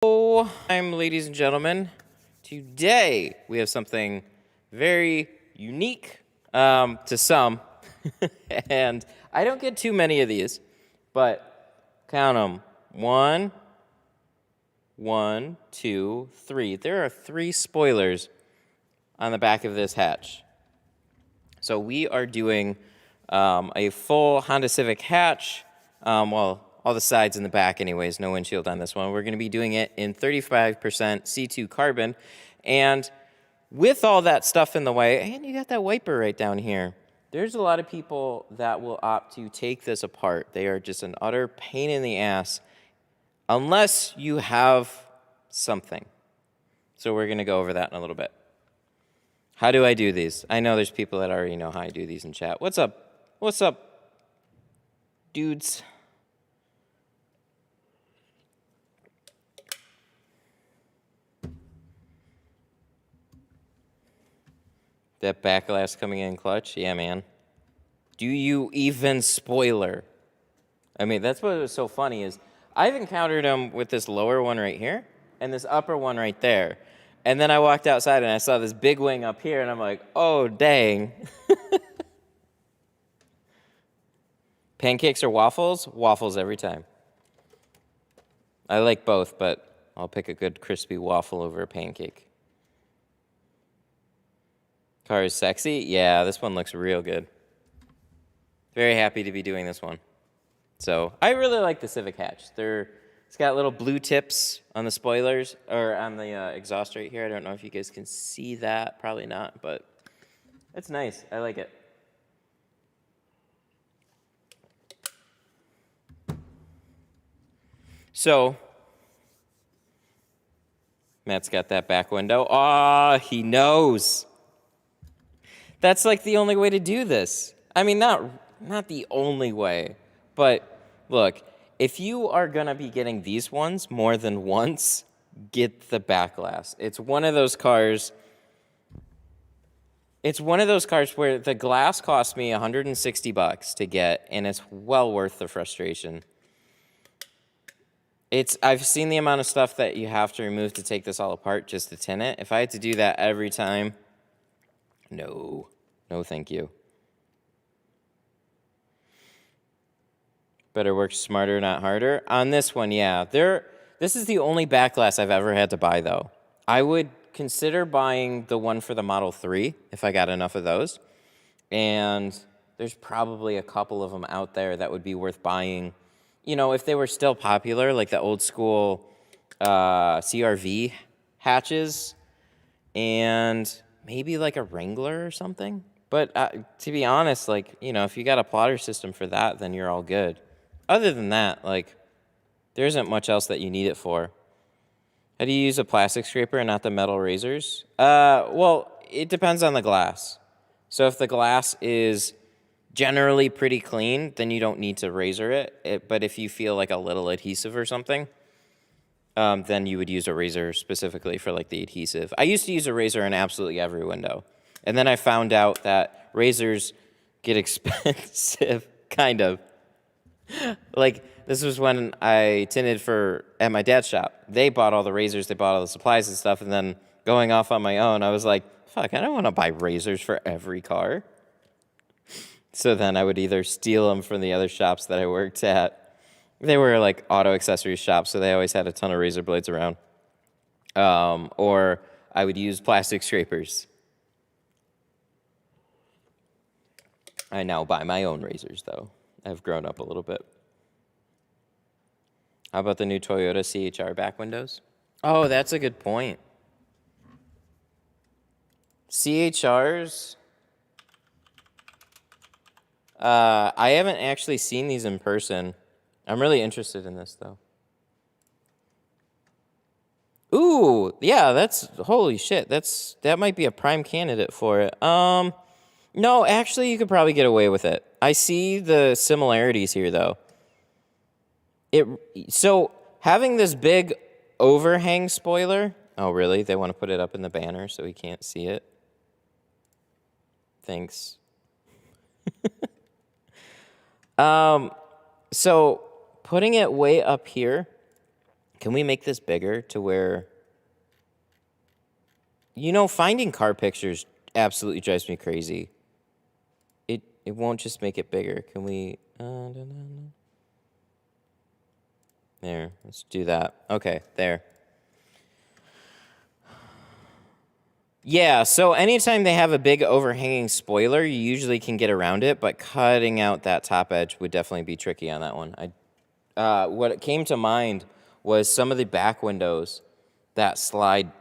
Ladies and gentlemen. Today we have something very unique to some, and I don't get too many of these, but count them. 1, 2, 3. There are 3 spoilers on the back of this hatch. So we are doing a full Honda Civic hatch. Well, all the sides and the back anyways, no windshield on this one. We're going to be doing it in 35% C2 carbon. And with all that stuff in the way, and you got that wiper right down here, there's a lot of people that will opt to take this apart. They are just an utter pain in the ass unless you have something. So we're going to go over that in a little bit. How do I do these? I know there's people that already know how I do these in chat. What's up? What's up, dudes? That back glass coming in clutch? Yeah, man. Do you even spoiler? I mean, that's what was so funny is I've encountered them with this lower one right here and this upper one right there. And then I walked outside and I saw this big wing up here and I'm like, oh, dang. Pancakes or waffles? Waffles every time. I like both, but I'll pick a good crispy waffle over a pancake. Car is sexy? Yeah, this one looks real good. Very happy to be doing this one. So I really like the Civic hatch. It's got little blue tips on the spoilers, or on the exhaust right here. I don't know if you guys can see that. Probably not, but it's nice. I like it. So Matt's got that back window. Ah, he knows. That's like the only way to do this. I mean, not the only way, but look, if you are going to be getting these ones more than once, get the back glass. It's one of those cars where the glass cost me $160 to get, and it's well worth the frustration. I've seen the amount of stuff that you have to remove to take this all apart just to tint it. If I had to do that every time, no, thank you. Better work smarter, not harder. On this one, yeah. This is the only back glass I've ever had to buy, though. I would consider buying the one for the Model 3 if I got enough of those. And there's probably a couple of them out there that would be worth buying. You know, if they were still popular, like the old school CRV hatches, and maybe like a Wrangler or something. But to be honest, like, you know, if you got a plotter system for that, then you're all good. Other than that, like, there isn't much else that you need it for. How do you use a plastic scraper and not the metal razors? Well, it depends on the glass. So if the glass is generally pretty clean, then you don't need to razor it. But if you feel like a little adhesive or something, then you would use a razor specifically for like the adhesive. I used to use a razor in absolutely every window. And then I found out that razors get expensive, kind of. Like, this was when I tinted at my dad's shop. They bought all the razors, they bought all the supplies and stuff, and then going off on my own, I was like, fuck, I don't want to buy razors for every car. So then I would either steal them from the other shops that I worked at. They were like auto accessory shops, so they always had a ton of razor blades around. Or I would use plastic scrapers. I now buy my own razors, though. I've grown up a little bit. How about the new Toyota CHR back windows? Oh, that's a good point. CHRs, I haven't actually seen these in person. I'm really interested in this, though. Ooh, yeah, holy shit, that might be a prime candidate for it. No, actually, you could probably get away with it. I see the similarities here, though. So having this big overhang spoiler. Oh, really? They want to put it up in the banner so we can't see it? Thanks. So putting it way up here Can we make this bigger to where, you know, finding car pictures absolutely drives me crazy. It won't just make it bigger. Can we, there, let's do that. Okay, there. Yeah, so anytime they have a big overhanging spoiler, you usually can get around it, but cutting out that top edge would definitely be tricky on that one. What came to mind was some of the back windows that slide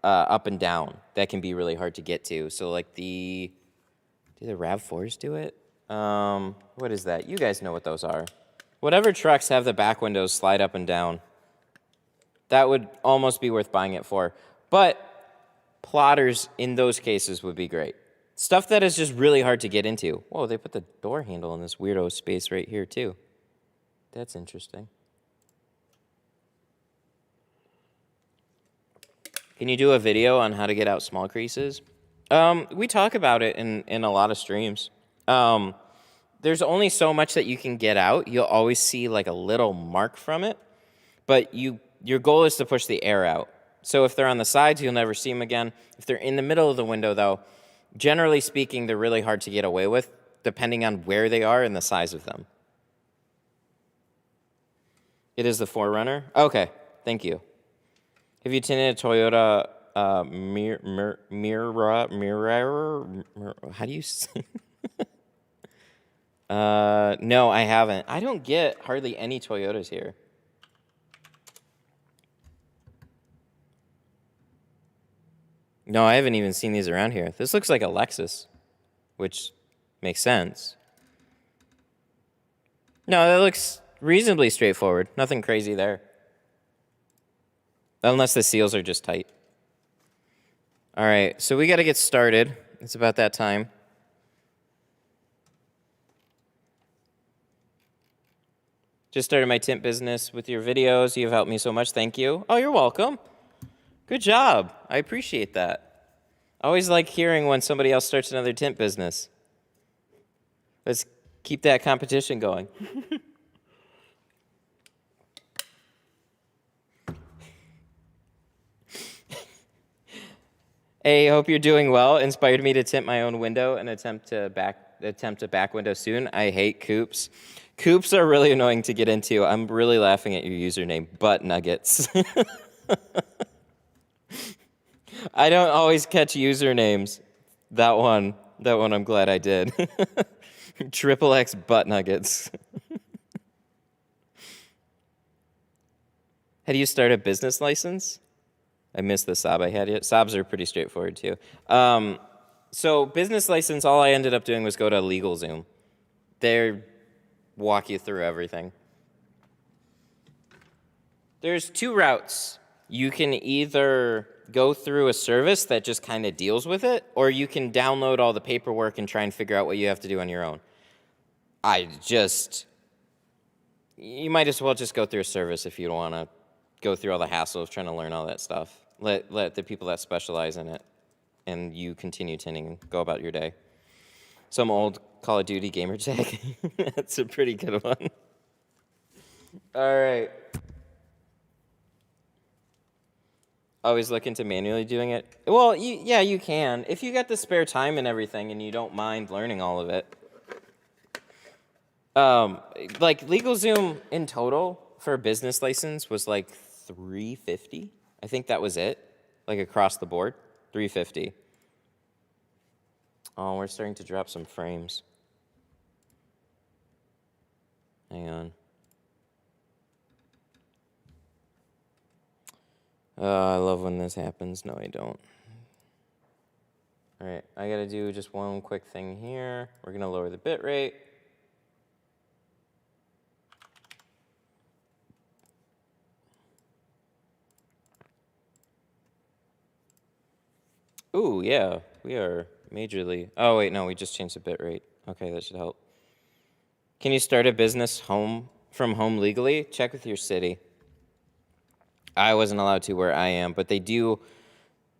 up and down. That can be really hard to get to. So like do the RAV4s do it? What is that? You guys know what those are. Whatever trucks have the back windows slide up and down, that would almost be worth buying it for. But plotters in those cases would be great. Stuff that is just really hard to get into. Whoa, they put the door handle in this weirdo space right here too. That's interesting. Can you do a video on how to get out small creases? We talk about it in a lot of streams. There's only so much that you can get out. You'll always see like a little mark from it, but your goal is to push the air out. So if they're on the sides, you'll never see them again. If they're in the middle of the window, though, generally speaking, they're really hard to get away with, depending on where they are and the size of them. It is the 4Runner? Okay, thank you. Have you tinted a Toyota Mirror? How do you say? No, I haven't. I don't get hardly any Toyotas here. No, I haven't even seen these around here. This looks like a Lexus, which makes sense. No, that looks reasonably straightforward. Nothing crazy there. Unless the seals are just tight. All right, so we got to get started. It's about that time. Just started my tint business with your videos. You've helped me so much. Thank you. Oh, you're welcome. Good job. I appreciate that. I always like hearing when somebody else starts another tint business. Let's keep that competition going. Hey, hope you're doing well. Inspired me to tint my own window and attempt a back window soon. I hate coupes. Coupes are really annoying to get into. I'm really laughing at your username, butt nuggets. I don't always catch usernames. That one I'm glad I did. XXX butt nuggets. How do you start a business license? I missed the sob I had yet. Sobs are pretty straightforward too. So business license, all I ended up doing was go to LegalZoom. They walk you through everything. There's two routes. You can either go through a service that just kind of deals with it, or you can download all the paperwork and try and figure out what you have to do on your own. You might as well just go through a service if you don't want to go through all the hassle of trying to learn all that stuff. Let the people that specialize in it, and you continue tinting and go about your day. Some old Call of Duty gamer tag. That's a pretty good one. All right. Always look into manually doing it. Well, yeah, you can. If you got the spare time and everything and you don't mind learning all of it. Like LegalZoom in total for a business license was like $350. I think that was it. Like across the board, $350. Oh, we're starting to drop some frames. Hang on. I love when this happens. No, I don't. All right, I gotta do just one quick thing here. We're gonna lower the bit rate. Ooh, yeah, we are majorly. Oh, wait, no, we just changed the bit rate. Okay, that should help. Can you start a business from home legally? Check with your city. I wasn't allowed to where I am, but they do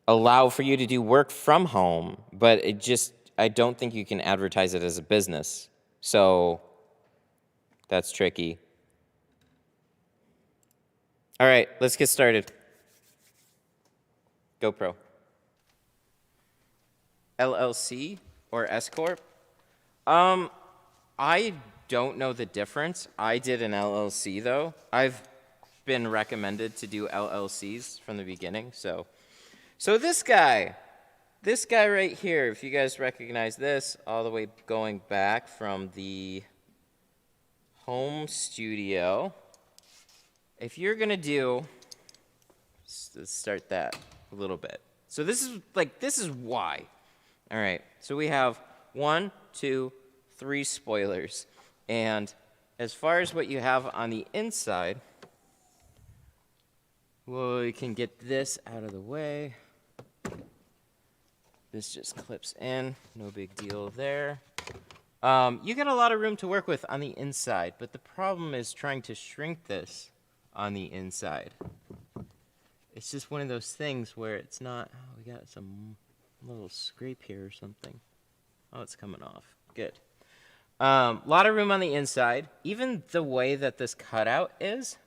allow for you to do work from home, but I don't think you can advertise it as a business. So that's tricky. All right, let's get started. GoPro. LLC or S Corp? I don't know the difference. I did an LLC though. I've been recommended to do LLCs from the beginning, so this guy right here, if you guys recognize this, all the way going back from the home studio. If you're gonna do, let's start that a little bit. So this is why. All right, so we have 1, 2, 3 spoilers. And as far as what you have on the inside, well, we can get this out of the way. This just clips in, no big deal there. You get a lot of room to work with on the inside, but the problem is trying to shrink this on the inside. It's just one of those things where it's not, oh, we got some little scrape here or something. Oh, it's coming off. Good. A lot of room on the inside. Even the way that this cutout is,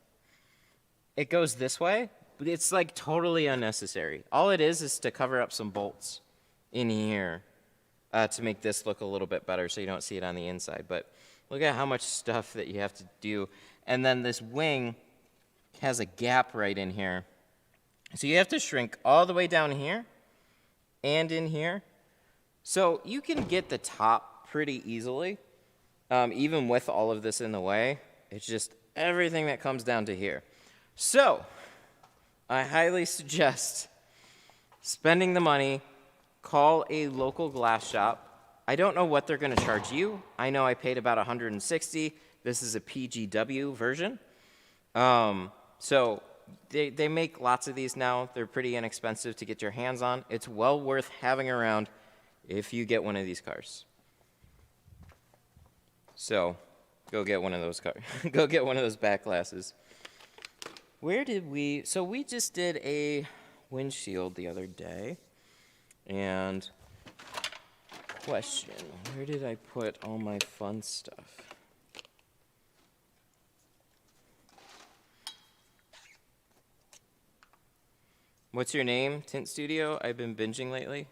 it goes this way, but it's like totally unnecessary. All it is to cover up some bolts in here to make this look a little bit better so you don't see it on the inside. But look at how much stuff that you have to do. And then this wing has a gap right in here. So you have to shrink all the way down here and in here. So you can get the top pretty easily, even with all of this in the way. It's just everything that comes down to here. So I highly suggest spending the money, call a local glass shop. I don't know what they're going to charge you. I know I paid about $160. This is a PGW version. So they make lots of these now. They're pretty inexpensive to get your hands on. It's well worth having around if you get one of these cars. So go get one of those cars. Go get one of those back glasses. Where did we, so we just did a windshield the other day. And question, where did I put all my fun stuff? What's your name? Tint Studio? I've been binging lately.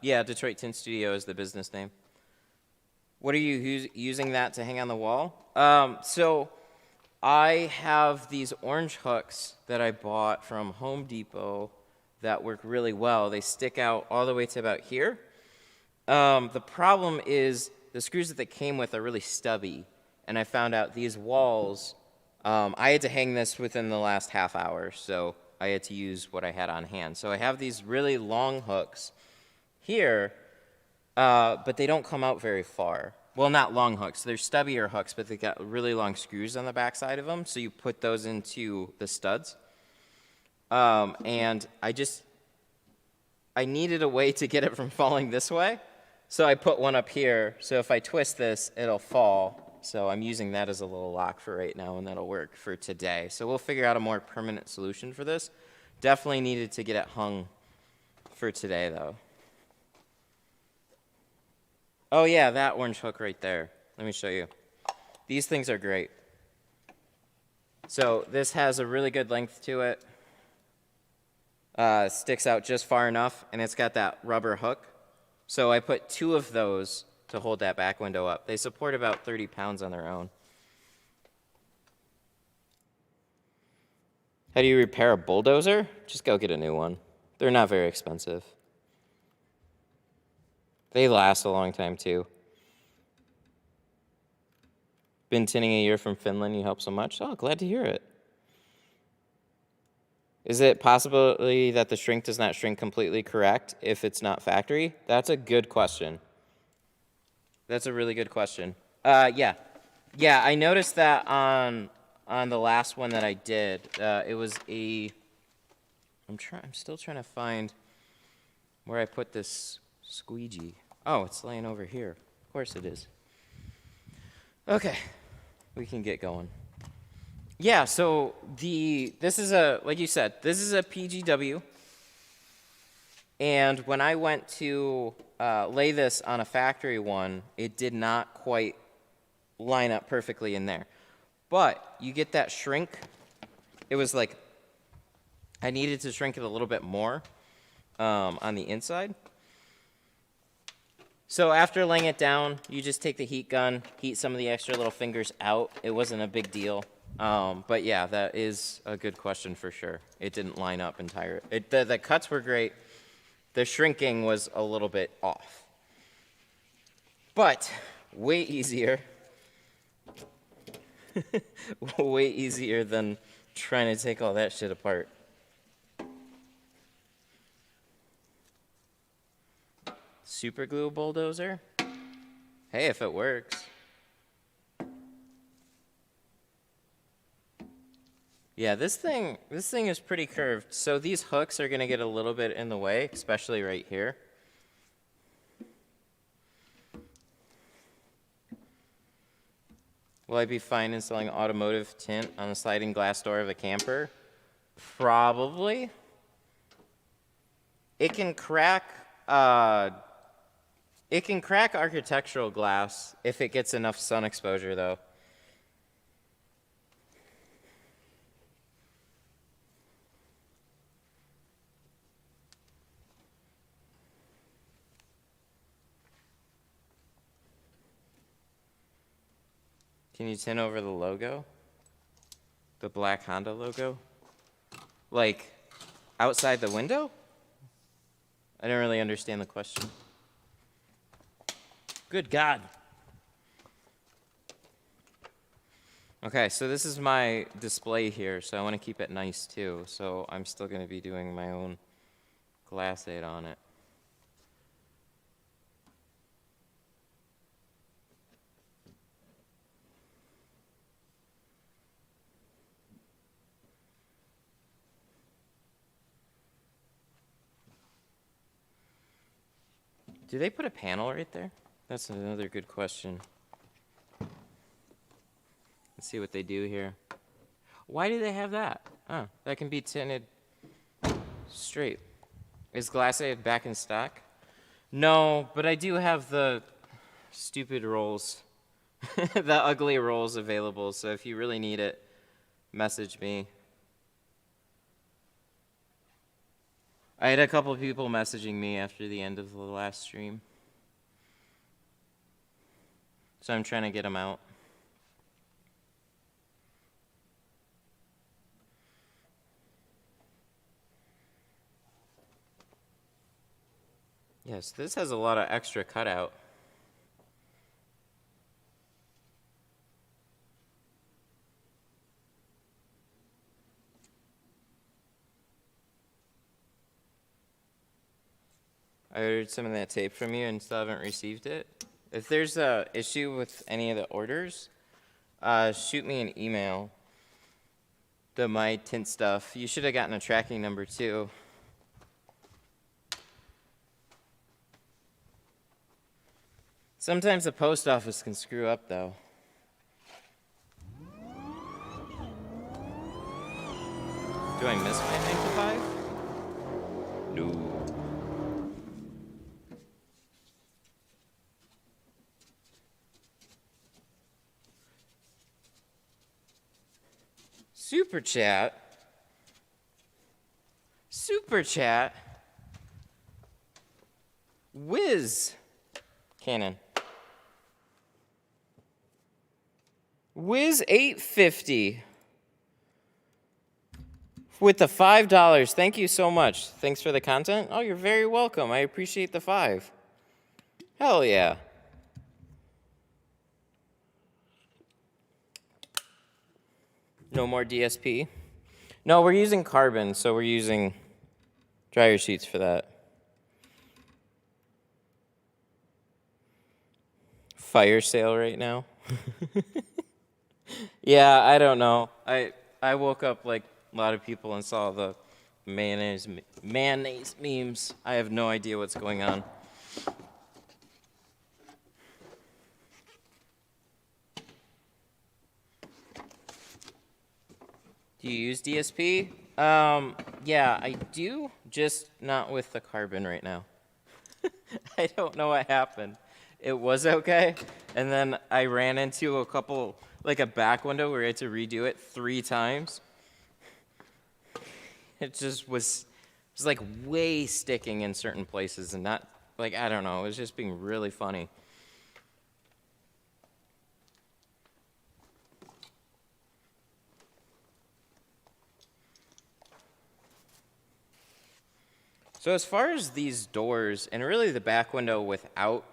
Yeah, Detroit Tint Studio is the business name. What are you using that to hang on the wall? So I have these orange hooks that I bought from Home Depot that work really well. They stick out all the way to about here. The problem is the screws that they came with are really stubby, and I found out these walls, I had to hang this within the last half hour, so I had to use what I had on hand. So I have these really long hooks here, but they don't come out very far. Well, not long hooks. They're stubbier hooks, but they got really long screws on the back side of them, so you put those into the studs. And I needed a way to get it from falling this way, so I put one up here, so if I twist this, it'll fall. So I'm using that as a little lock for right now, and that'll work for today. So we'll figure out a more permanent solution for this. Definitely needed to get it hung for today, though. Oh, yeah, that orange hook right there. Let me show you. These things are great. So this has a really good length to it. Sticks out just far enough, and it's got that rubber hook. So I put 2 of those to hold that back window up. They support about 30 pounds on their own. How do you repair a bulldozer? Just go get a new one. They're not very expensive. They last a long time, too. Been tinting a year from Finland. You help so much. Oh, glad to hear it. Is it possibly that the shrink does not shrink completely correct if it's not factory? That's a good question. That's a really good question. Yeah, I noticed that on the last one that I did. It was a. I'm still trying to find where I put this squeegee. Oh, it's laying over here. Of course it is. Okay, we can get going. Yeah, so this is like you said, this is a PGW. And when I went to lay this on a factory one, it did not quite line up perfectly in there. But you get that shrink it was like I needed to shrink it a little bit more on the inside. So after laying it down, you just take the heat gun, heat some of the extra little fingers out. It wasn't a big deal. But yeah, that is a good question for sure. It didn't line up entire. The cuts were great. The shrinking was a little bit off. But way easier. Way easier than trying to take all that shit apart. Super glue bulldozer? Hey, if it works. Yeah, this thing is pretty curved. So these hooks are gonna get a little bit in the way, especially right here. Will I be fine installing automotive tint on the sliding glass door of a camper? Probably. It can crack architectural glass if it gets enough sun exposure, though. Can you tint over the logo? The black Honda logo? Like, outside the window? I don't really understand the question. Good God. Okay, so this is my display here, so I want to keep it nice too. So I'm still going to be doing my own glass aid on it. Do they put a panel right there? That's another good question. Let's see what they do here. Why do they have that? Oh, that can be tinted straight. Is Glass Aid back in stock? No, but I do have the stupid rolls, the ugly rolls available. So if you really need it, message me. I had a couple of people messaging me after the end of the last stream. So I'm trying to get them out. Yes, this has a lot of extra cutout. I ordered some of that tape from you and still haven't received it. If there's an issue with any of the orders, shoot me an email. My tint stuff. You should have gotten a tracking number too. Sometimes the post office can screw up though. Do I miss my 9 to 5? No. Super chat. Super chat. Wiz. Canon. Wiz 850. With the $5. Thank you so much. Thanks for the content. Oh, you're very welcome. I appreciate the 5. Hell yeah. No more DSP. No, we're using carbon, so we're using dryer sheets for that. Fire sale right now. Yeah, I don't know. I woke up like a lot of people and saw the mayonnaise memes. I have no idea what's going on. Do you use DSP? Yeah, I do, just not with the carbon right now. I don't know what happened. It was okay, and then I ran into a couple, like a back window where I had to redo it 3 times. It just was like way sticking in certain places and not, like, I don't know, it was just being really funny. So as far as these doors, and really the back window without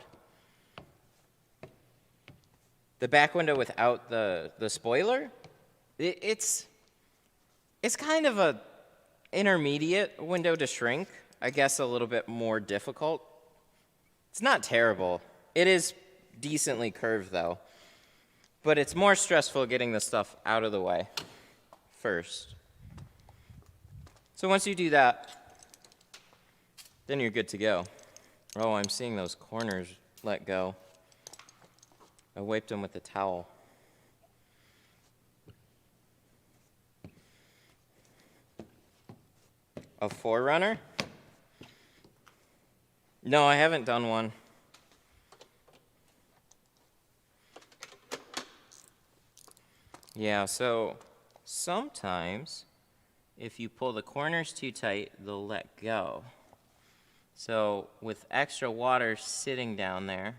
the spoiler, it's kind of a intermediate window to shrink. I guess a little bit more difficult. It's not terrible. It is decently curved though. But it's more stressful getting the stuff out of the way first. So once you do that, then you're good to go. Oh, I'm seeing those corners let go. I wiped them with a towel. A Forerunner? No, I haven't done one. Yeah, so sometimes if you pull the corners too tight, they'll let go. So with extra water sitting down there,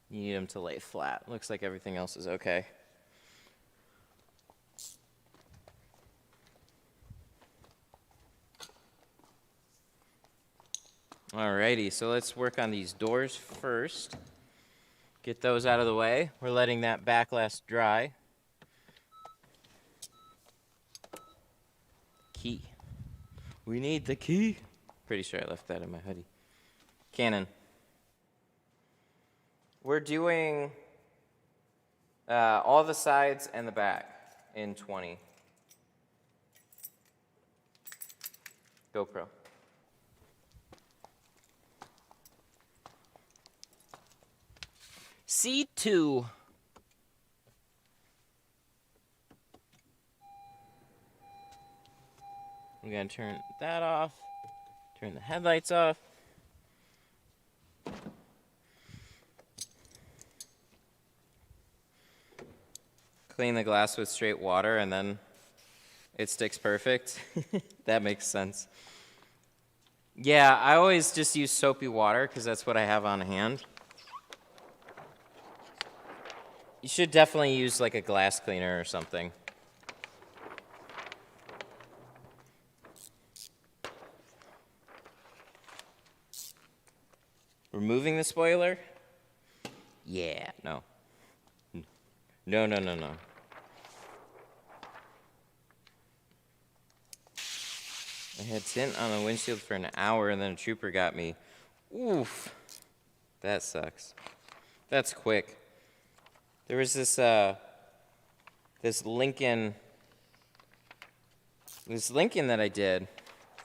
you need them to lay flat. Looks like everything else is okay. Alrighty, so let's work on these doors first. Get those out of the way. We're letting that backlash dry. Key. We need the key. Pretty sure I left that in my hoodie. Canon. We're doing all the sides and the back in 20. GoPro. C2. I'm going to turn that off, turn the headlights off. Clean the glass with straight water and then it sticks perfect. That makes sense. Yeah, I always just use soapy water because that's what I have on hand. You should definitely use like a glass cleaner or something. Removing the spoiler? Yeah, no. No. I had tint on the windshield for an hour and then a trooper got me. Oof. That sucks. That's quick. There was this Lincoln that I did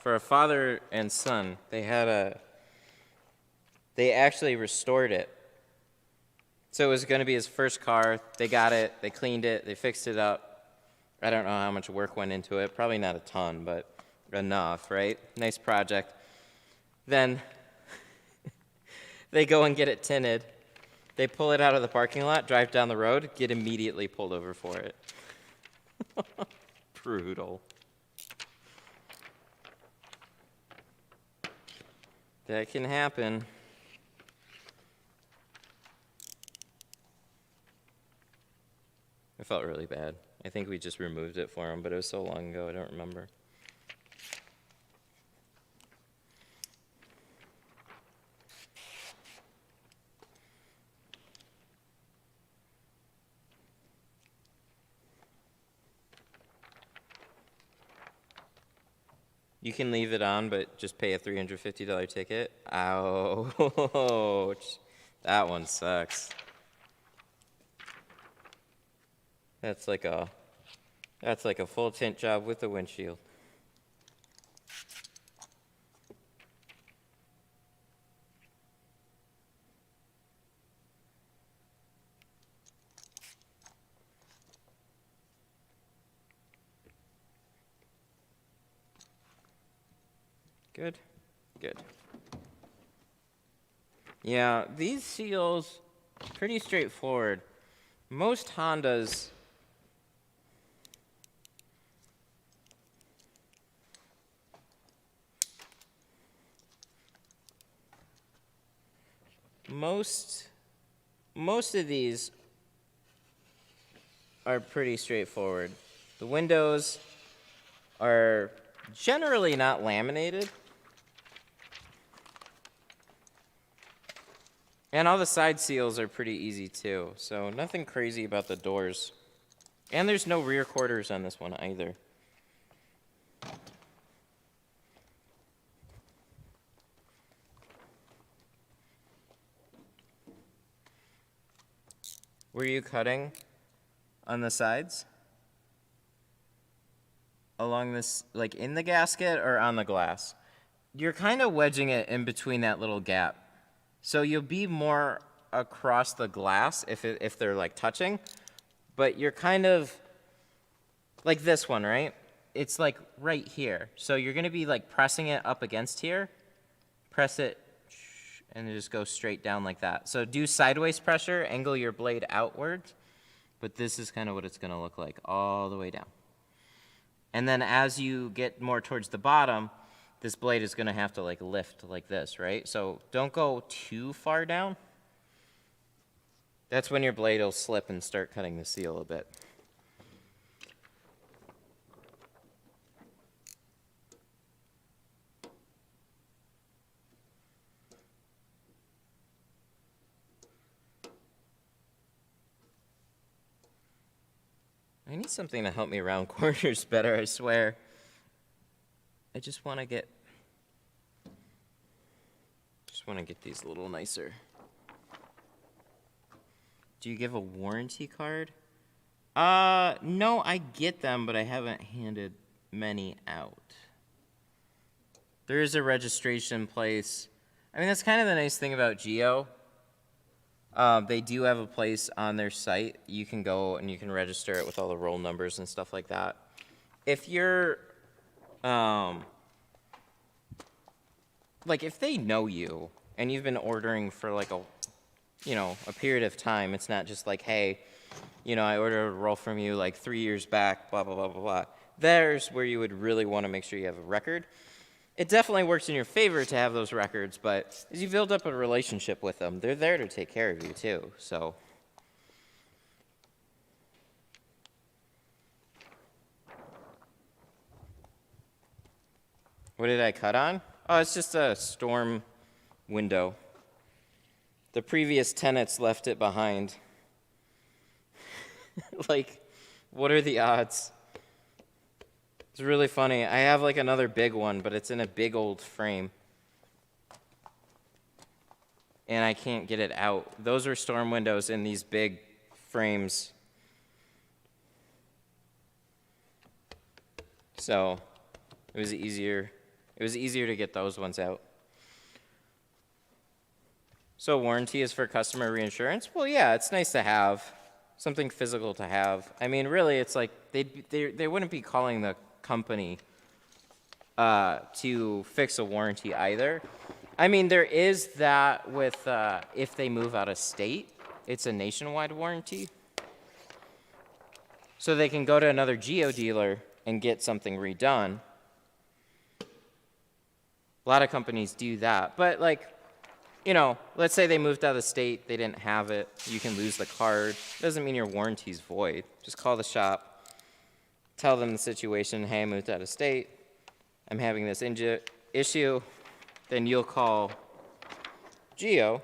for a father and son. They actually restored it. So it was going to be his first car. They got it, they cleaned it, they fixed it up. I don't know how much work went into it. Probably not a ton, but enough, right? Nice project. Then they go and get it tinted. They pull it out of the parking lot, drive down the road, get immediately pulled over for it. Brutal. That can happen. I felt really bad. I think we just removed it for him, but it was so long ago, I don't remember. You can leave it on, but just pay a $350 ticket. Ouch. That one sucks. That's like a full tint job with a windshield. Good. Yeah, these seals, pretty straightforward. Most Hondas most of these are pretty straightforward. The windows are generally not laminated. And all the side seals are pretty easy too, so nothing crazy about the doors. And there's no rear quarters on this one either. Were you cutting on the sides? Along this, like in the gasket or on the glass? You're kind of wedging it in between that little gap. So you'll be more across the glass if they're like touching, but you're kind of like this one, right? It's like right here. So you're gonna be like pressing it up against here, press it, and just go straight down like that. So do sideways pressure, angle your blade outward, but this is kind of what it's gonna look like all the way down. And then as you get more towards the bottom, this blade is gonna have to like lift like this, right? So don't go too far down. That's when your blade will slip and start cutting the seal a bit. I need something to help me round corners better, I swear. I just want to get these a little nicer. Do you give a warranty card? No, I get them, but I haven't handed many out. There is a registration place. I mean, that's kind of the nice thing about Geo. They do have a place on their site. You can go and you can register it with all the roll numbers and stuff like that. If you're, like if they know you and you've been ordering for like a period of time, it's not just like, hey, I ordered a roll from you like 3 years back, blah, blah, blah, blah, blah. There's where you would really want to make sure you have a record. It definitely works in your favor to have those records, but as you build up a relationship with them, they're there to take care of you too, so. What did I cut on? Oh, it's just a storm window. The previous tenants left it behind. Like, what are the odds? It's really funny. I have like another big one, but it's in a big old frame. And I can't get it out. Those are storm windows in these big frames. So it was easier to get those ones out. So warranty is for customer reinsurance? Well, yeah, it's nice to have. Something physical to have. I mean, really, it's like they wouldn't be calling the company to fix a warranty either. I mean, there is that with if they move out of state, it's a nationwide warranty. So they can go to another Geo dealer and get something redone. A lot of companies do that. But like, let's say they moved out of state, they didn't have it, you can lose the card. Doesn't mean your warranty's void. Just call the shop, tell them the situation, hey, I moved out of state, I'm having this issue, then you'll call Geo,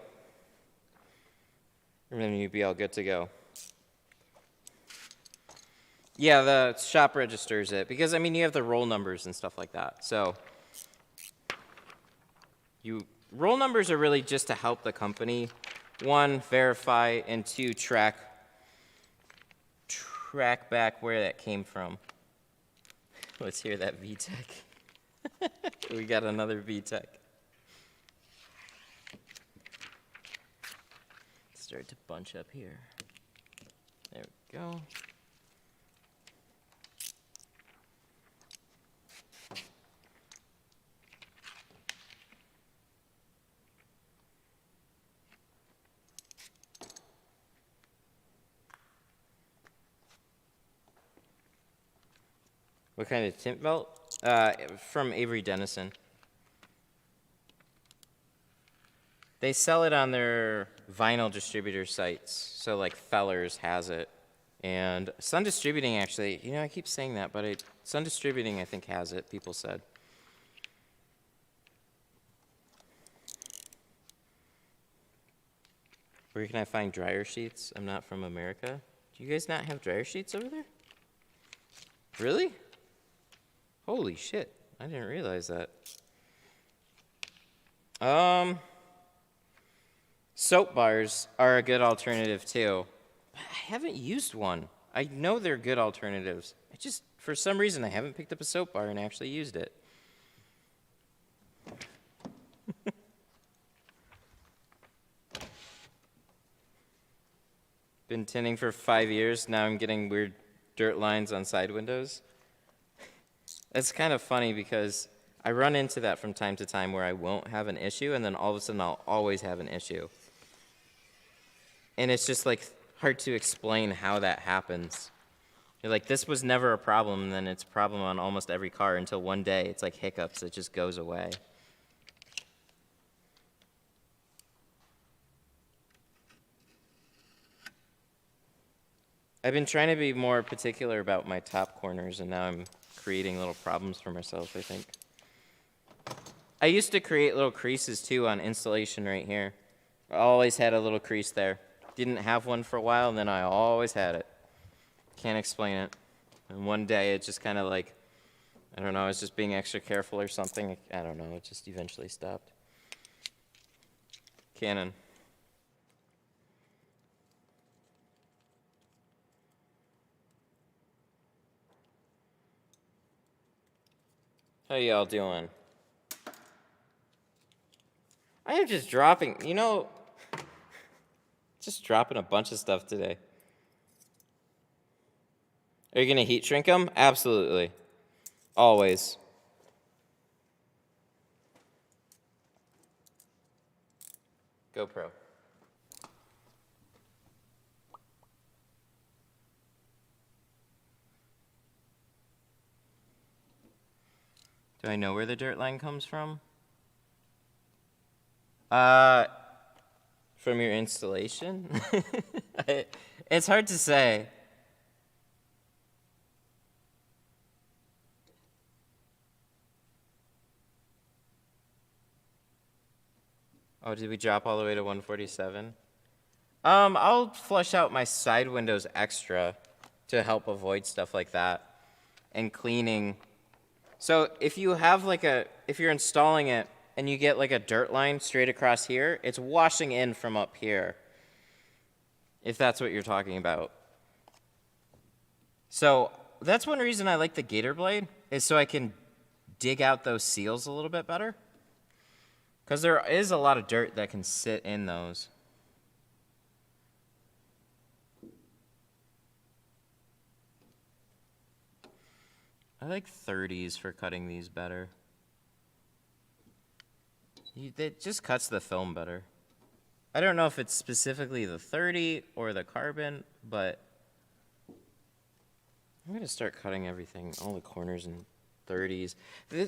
and then you'd be all good to go. Yeah, the shop registers it, because I mean, you have the roll numbers and stuff like that, so roll numbers are really just to help the company, one, verify, and two, track back where that came from. Let's hear that VTech. We got another VTech. Start to bunch up here. There we go. What kind of tint belt? From Avery Dennison. They sell it on their vinyl distributor sites. So like Fellers has it. And Sun Distributing actually, you know, I keep saying that, but Sun Distributing I think has it, people said. Where can I find dryer sheets? I'm not from America. Do you guys not have dryer sheets over there? Really? Holy shit. I didn't realize that. Soap bars are a good alternative too. I haven't used one. I know they're good alternatives. I just, for some reason, I haven't picked up a soap bar and actually used it. Been tinting for 5 years. Now I'm getting weird dirt lines on side windows. It's kind of funny because I run into that from time to time where I won't have an issue and then all of a sudden I'll always have an issue. And it's just like hard to explain how that happens. You're like, this was never a problem, and then it's a problem on almost every car until one day it's like hiccups, it just goes away. I've been trying to be more particular about my top corners, and now I'm creating little problems for myself, I think. I used to create little creases, too, on installation right here. I always had a little crease there. Didn't have one for a while, and then I always had it. Can't explain it. And one day, it just kind of like, I don't know, I was just being extra careful or something. I don't know, it just eventually stopped. Canon. How y'all doing? I am just dropping, you know, just dropping a bunch of stuff today. Are you going to heat shrink them? Absolutely. Always. GoPro. Do I know where the dirt line comes from? From your installation? It's hard to say. Oh, did we drop all the way to 147? I'll flush out my side windows extra to help avoid stuff like that. And cleaning. So if you have like if you're installing it and you get like a dirt line straight across here, it's washing in from up here. If that's what you're talking about. So that's one reason I like the gator blade, is so I can dig out those seals a little bit better. Because there is a lot of dirt that can sit in those. I like 30s for cutting these better. It just cuts the film better. I don't know if it's specifically the 30 or the carbon, but I'm going to start cutting everything, all the corners in 30s.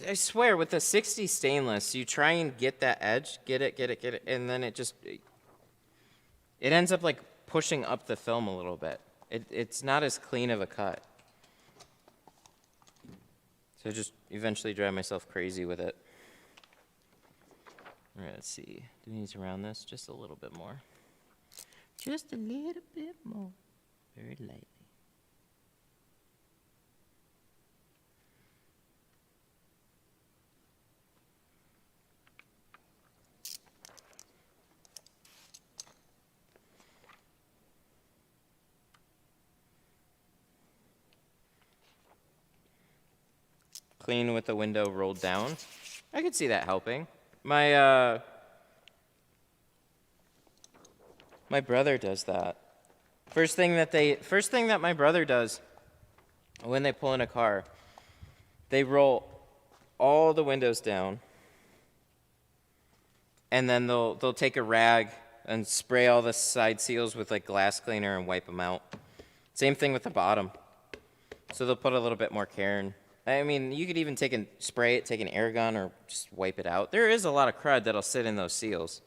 I swear, with the 60 stainless, you try and get that edge, get it, and then it ends up like pushing up the film a little bit. It's not as clean of a cut. So I just eventually drive myself crazy with it. All right, let's see. Do we need to round this just a little bit more? Just a little bit more. Very lightly. Clean with the window rolled down. I could see that helping. My brother does that. First thing that my brother does when they pull in a car, they roll all the windows down, and then they'll take a rag and spray all the side seals with like glass cleaner and wipe them out. Same thing with the bottom. So they'll put a little bit more care in. I mean, you could even spray it, take an air gun, or just wipe it out. There is a lot of crud that'll sit in those seals.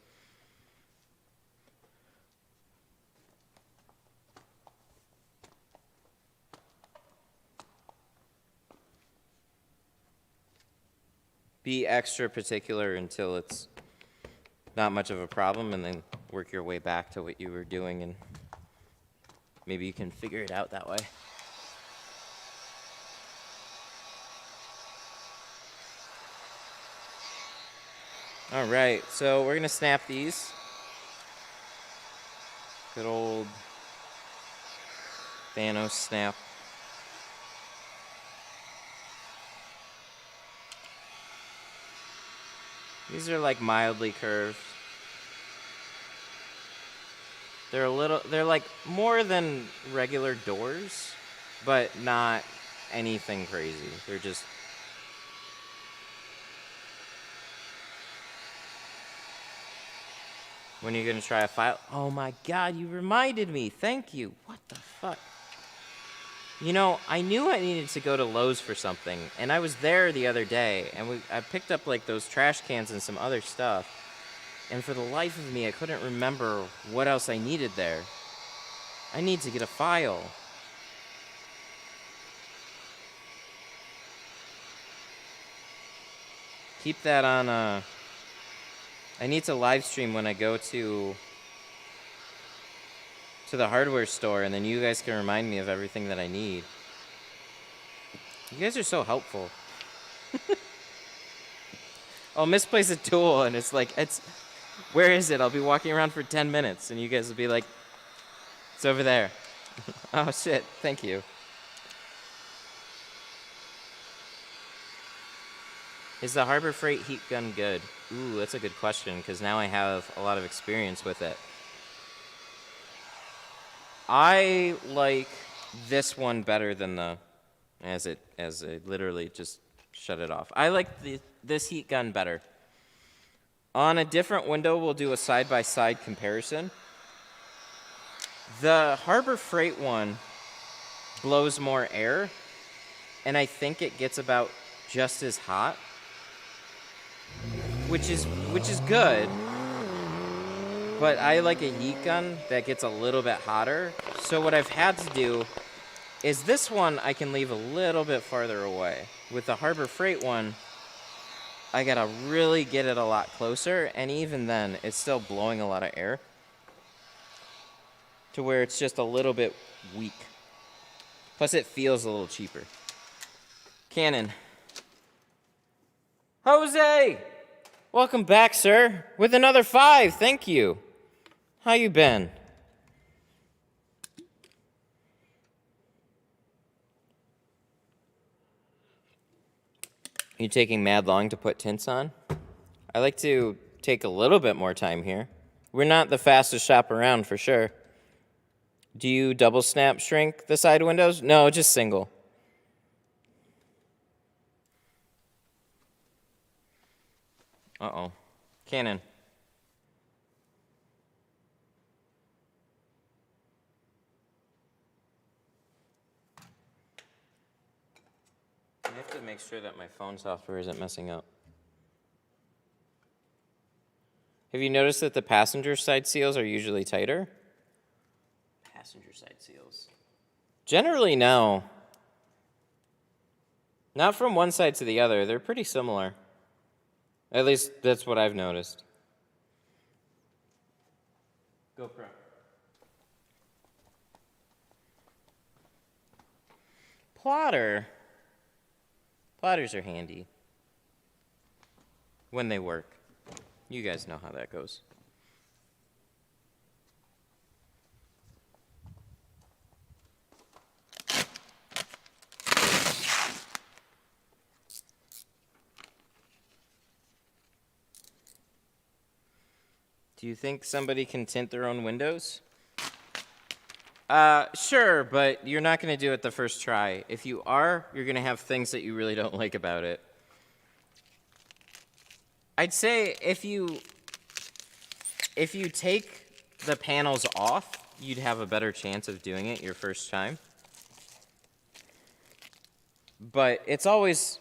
be extra particular until it's not much of a problem, and then work your way back to what you were doing, and maybe you can figure it out that way. All right, so we're gonna snap these. Good old Thanos snap. These are like mildly curved. They're like more than regular doors, but not anything crazy. They're just. When are you gonna try a file? Oh my God, you reminded me. Thank you. What the fuck? You know, I knew I needed to go to Lowe's for something, and I was there the other day, and I picked up like those trash cans and some other stuff, and for the life of me, I couldn't remember what else I needed there. I need to get a file. Keep that on, I need to live stream when I go to the hardware store, and then you guys can remind me of everything that I need. You guys are so helpful. I'll misplace a tool, and it's like, where is it? I'll be walking around for 10 minutes, and you guys will be like, it's over there. Oh shit, thank you. Is the Harbor Freight heat gun good? Ooh, that's a good question, because now I have a lot of experience with it. I like this one better than the, as I literally just shut it off. I like this heat gun better. On a different window, we'll do a side-by-side comparison. The Harbor Freight one blows more air, and I think it gets about just as hot. Which is good, but I like a heat gun that gets a little bit hotter. So what I've had to do is this one I can leave a little bit farther away. With the Harbor Freight one, I gotta really get it a lot closer, and even then, it's still blowing a lot of air to where it's just a little bit weak. Plus, it feels a little cheaper. Canon. Jose! Welcome back, sir, with another 5. Thank you. How you been? You taking mad long to put tints on? I like to take a little bit more time here. We're not the fastest shop around, for sure. Do you double snap shrink the side windows? No, just single. Uh-oh. Canon. I have to make sure that my phone software isn't messing up. Have you noticed that the passenger side seals are usually tighter? Passenger side seals. Generally, no. Not from one side to the other. They're pretty similar. At least that's what I've noticed. GoPro. Plotter. Plotters are handy. When they work. You guys know how that goes. Do you think somebody can tint their own windows? Sure, but you're not going to do it the first try. If you are, you're going to have things that you really don't like about it. I'd say if you take the panels off, you'd have a better chance of doing it your first time. But it's always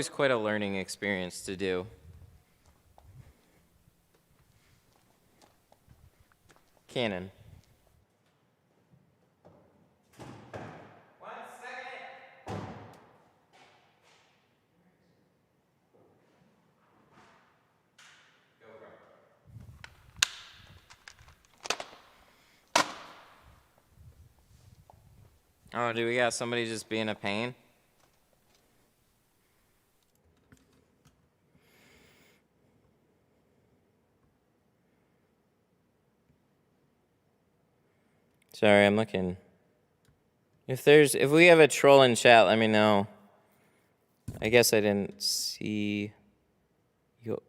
quite a learning experience to do. Canon. 1 second. Oh, do we got somebody just being a pain? Sorry, I'm looking. If we have a troll in chat, let me know. I guess I didn't see you.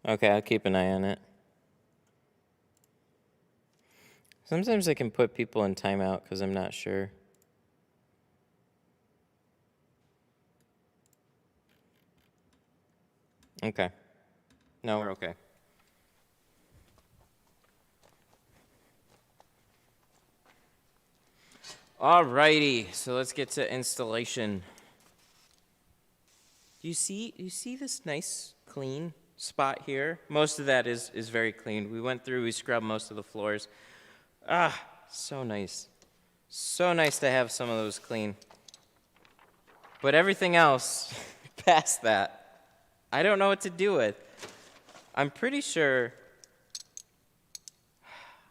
Okay, I'll keep an eye on it. Sometimes I can put people in timeout because I'm not sure. Okay. No, we're okay. Alrighty, so let's get to installation. Do you see this nice clean spot here? Most of that is very clean. We went through, we scrubbed most of the floors. Ah, so nice. So nice to have some of those clean. But everything else past that, I don't know what to do with. I'm pretty sure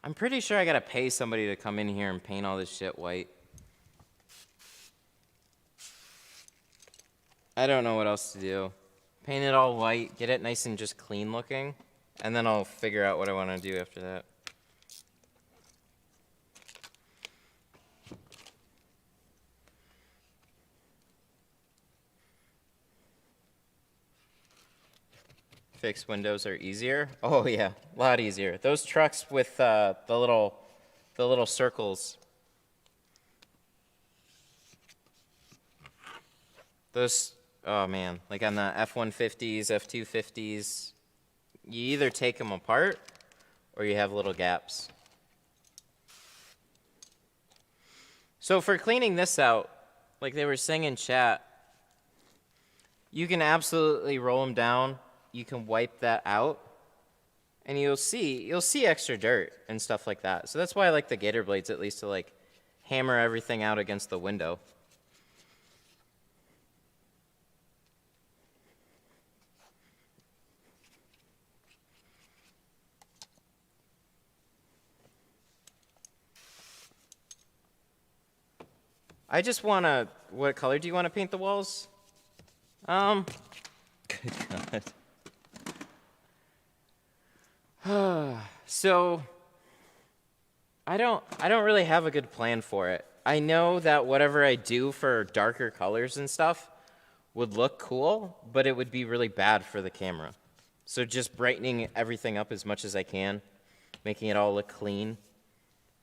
I gotta pay somebody to come in here and paint all this shit white. I don't know what else to do. Paint it all white, get it nice and just clean looking, and then I'll figure out what I want to do after that. Fixed windows are easier? Oh yeah, a lot easier. Those trucks with the little circles. Those, oh man, like on the F-150s, F-250s, you either take them apart or you have little gaps. So for cleaning this out, like they were saying in chat, you can absolutely roll them down. You can wipe that out, and you'll see extra dirt and stuff like that. So that's why I like the gator blades, at least, to like hammer everything out against the window. I just want to, what color do you want to paint the walls? Good God. So, I don't really have a good plan for it. I know that whatever I do for darker colors and stuff would look cool, but it would be really bad for the camera. So just brightening everything up as much as I can, making it all look clean,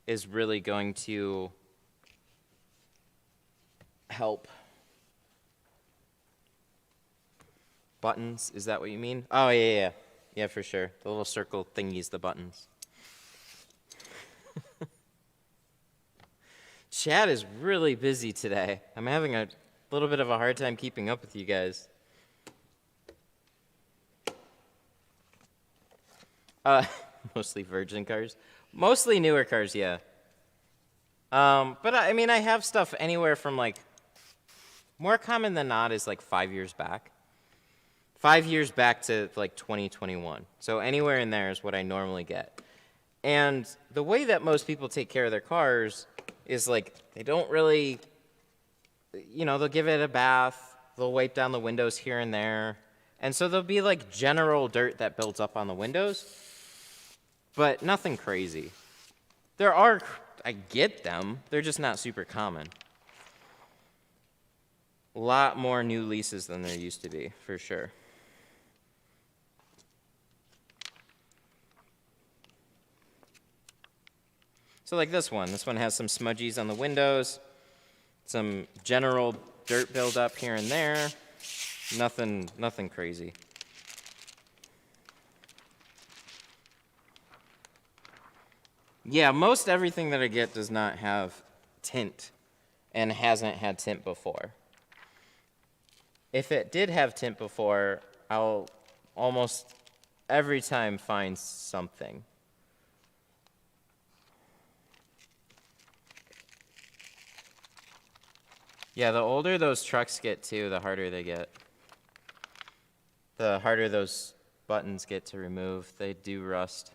is really going to help. Buttons, is that what you mean? Oh, yeah. Yeah, for sure. The little circle thingies, the buttons. Chat is really busy today. I'm having a little bit of a hard time keeping up with you guys. Mostly virgin cars. Mostly newer cars, yeah. But I mean, I have stuff anywhere from like, more common than not is like 5 years back. 5 years back to like 2021. So anywhere in there is what I normally get. And the way that most people take care of their cars is like, they don't really, they'll give it a bath, they'll wipe down the windows here and there. And so there'll be like general dirt that builds up on the windows, but nothing crazy. I get them, they're just not super common. A lot more new leases than there used to be, for sure. So like this one has some smudgies on the windows, some general dirt buildup here and there, nothing crazy. Yeah, most everything that I get does not have tint and hasn't had tint before. If it did have tint before, I'll almost every time find something. Yeah, the older those trucks get too, the harder they get. The harder those buttons get to remove. They do rust.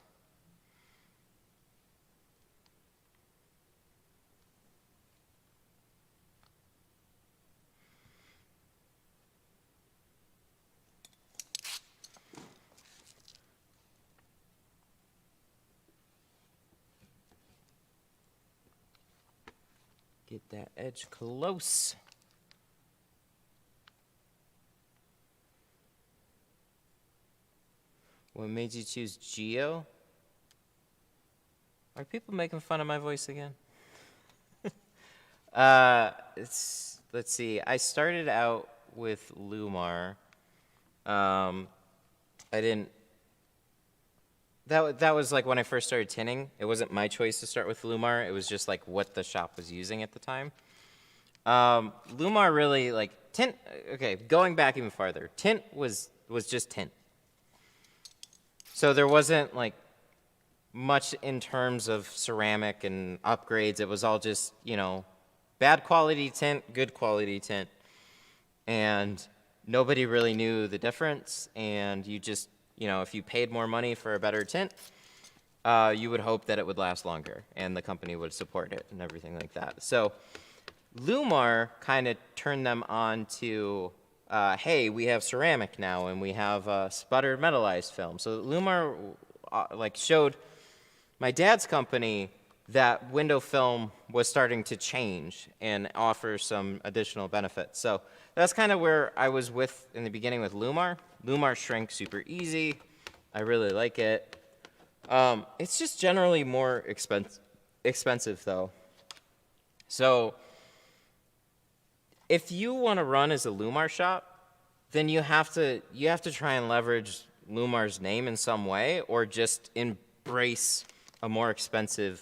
Get that edge close. What made you choose Geo? Are people making fun of my voice again? Let's see. I started out with Lumar. I didn't. That was like when I first started tinting. It wasn't my choice to start with Lumar. It was just like what the shop was using at the time. Lumar really like tint. Okay, going back even farther, tint was just tint. So there wasn't like much in terms of ceramic and upgrades. It was all just, you know, bad quality tint, good quality tint. And nobody really knew the difference. And you just, you know, if you paid more money for a better tint, you would hope that it would last longer and the company would support it and everything like that. So Lumar kind of turned them on to, hey, we have ceramic now and we have sputtered metallized film. So Lumar like showed my dad's company that window film was starting to change and offer some additional benefits. So that's kind of where I was with in the beginning with Lumar. Lumar shrink super easy. I really like it. It's just generally more expensive though. So if you want to run as a Lumar shop, then you have to try and leverage Lumar's name in some way, or just embrace a more expensive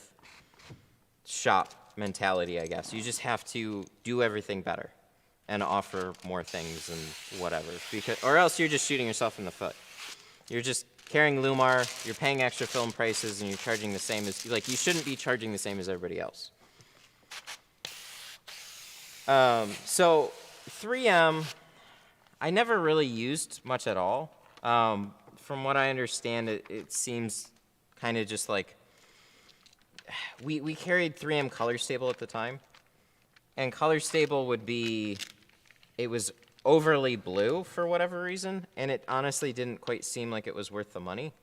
shop mentality, I guess. You just have to do everything better and offer more things and whatever, or else you're just shooting yourself in the foot. You're just carrying Lumar, you're paying extra film prices, and you're charging the same as, like, you shouldn't be charging the same as everybody else. So 3M, I never really used much at all. From what I understand, it seems kind of just like, we carried 3M Color Stable at the time, and Color Stable would be, it was overly blue for whatever reason, and it honestly didn't quite seem like it was worth the money.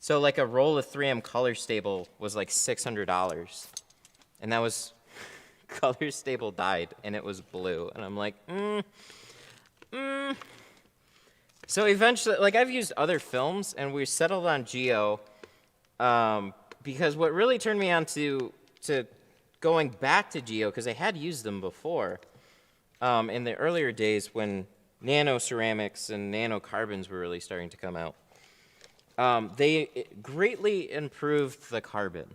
So like a roll of 3M Color Stable was like $600, and that was Color Stable died, and it was blue, and I'm like, So eventually, like, I've used other films, and we settled on Geo, because what really turned me on to going back to Geo, because I had used them before, in the earlier days when nano ceramics and nano carbons were really starting to come out. They greatly improved the carbon.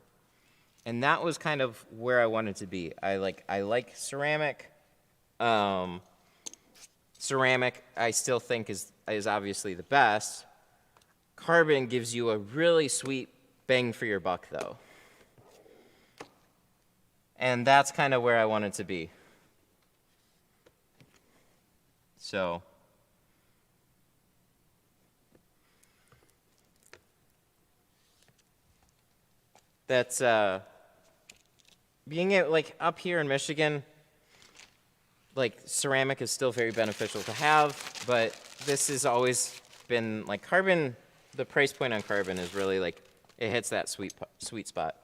And that was kind of where I wanted to be. I like ceramic. Ceramic, I still think is obviously the best. Carbon gives you a really sweet bang for your buck, though. And that's kind of where I wanted to be. So that's being able, like, up here in Michigan, like, ceramic is still very beneficial to have, but this has always been, like, carbon, the price point on carbon is really, like, it hits that sweet spot.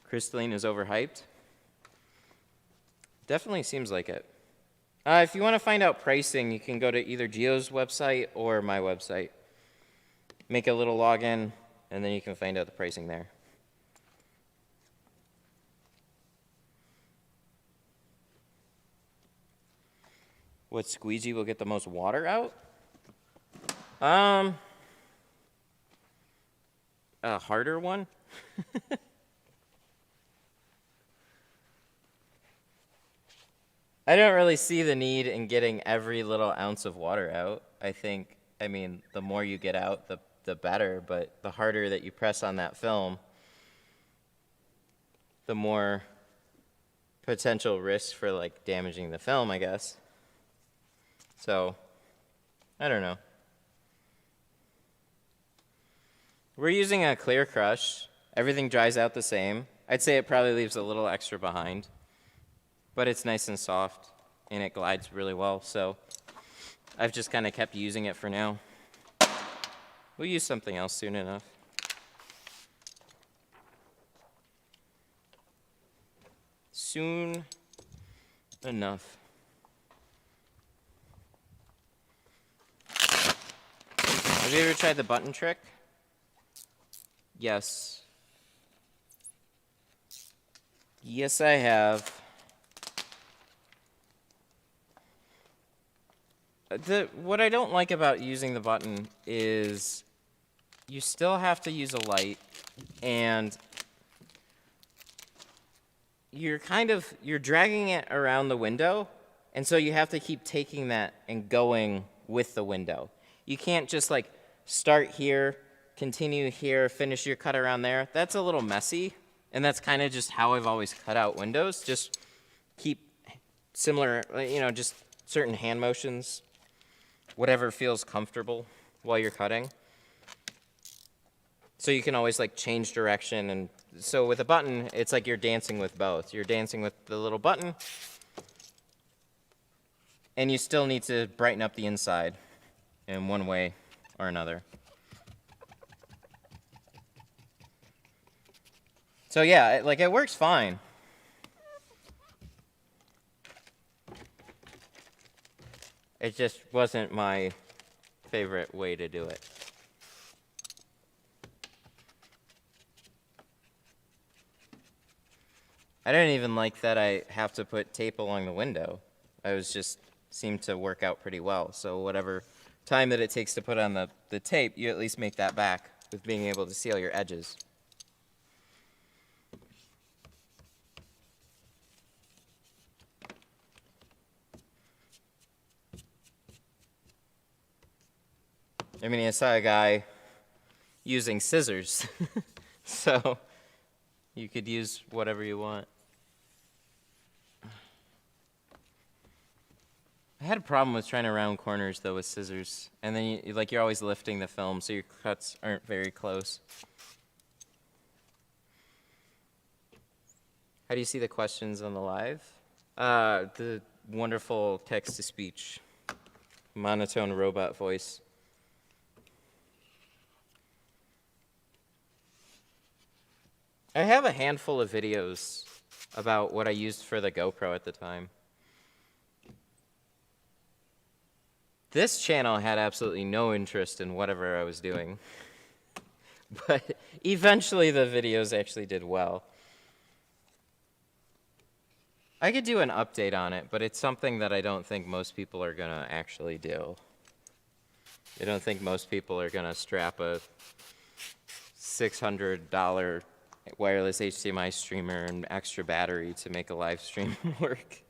Crystalline is overhyped. Definitely seems like it. If you want to find out pricing, you can go to either Geo's website or my website. Make a little login, and then you can find out the pricing there. What squeegee will get the most water out? A harder one? I don't really see the need in getting every little ounce of water out. I mean, the more you get out, the better, but the harder that you press on that film, the more potential risk for, like, damaging the film, I guess. So, I don't know. We're using a clear crush. Everything dries out the same. I'd say it probably leaves a little extra behind, but it's nice and soft, and it glides really well, so I've just kind of kept using it for now. We'll use something else soon enough. Soon enough. Have you ever tried the button trick? Yes. Yes, I have. What I don't like about using the button is you still have to use a light, and you're dragging it around the window, and so you have to keep taking that and going with the window. You can't just like start here, continue here, finish your cut around there. That's a little messy, and that's kind of just how I've always cut out windows. Just keep similar, just certain hand motions, whatever feels comfortable while you're cutting. So you can always like change direction, and so with a button, it's like you're dancing with both. You're dancing with the little button, and you still need to brighten up the inside in one way or another. So yeah, it works fine. It just wasn't my favorite way to do it. I don't even like that I have to put tape along the window. Seemed to work out pretty well. So whatever time that it takes to put on the tape, you at least make that back with being able to seal your edges. I mean, I saw a guy using scissors, so you could use whatever you want. I had a problem with trying to round corners, though, with scissors. And then, you're always lifting the film, so your cuts aren't very close. How do you see the questions on the live? The wonderful text-to-speech, monotone robot voice. I have a handful of videos about what I used for the GoPro at the time. This channel had absolutely no interest in whatever I was doing. But eventually the videos actually did well. I could do an update on it, but it's something that I don't think most people are going to actually do. I don't think most people are going to strap a $600 wireless HDMI streamer and extra battery to make a live stream work.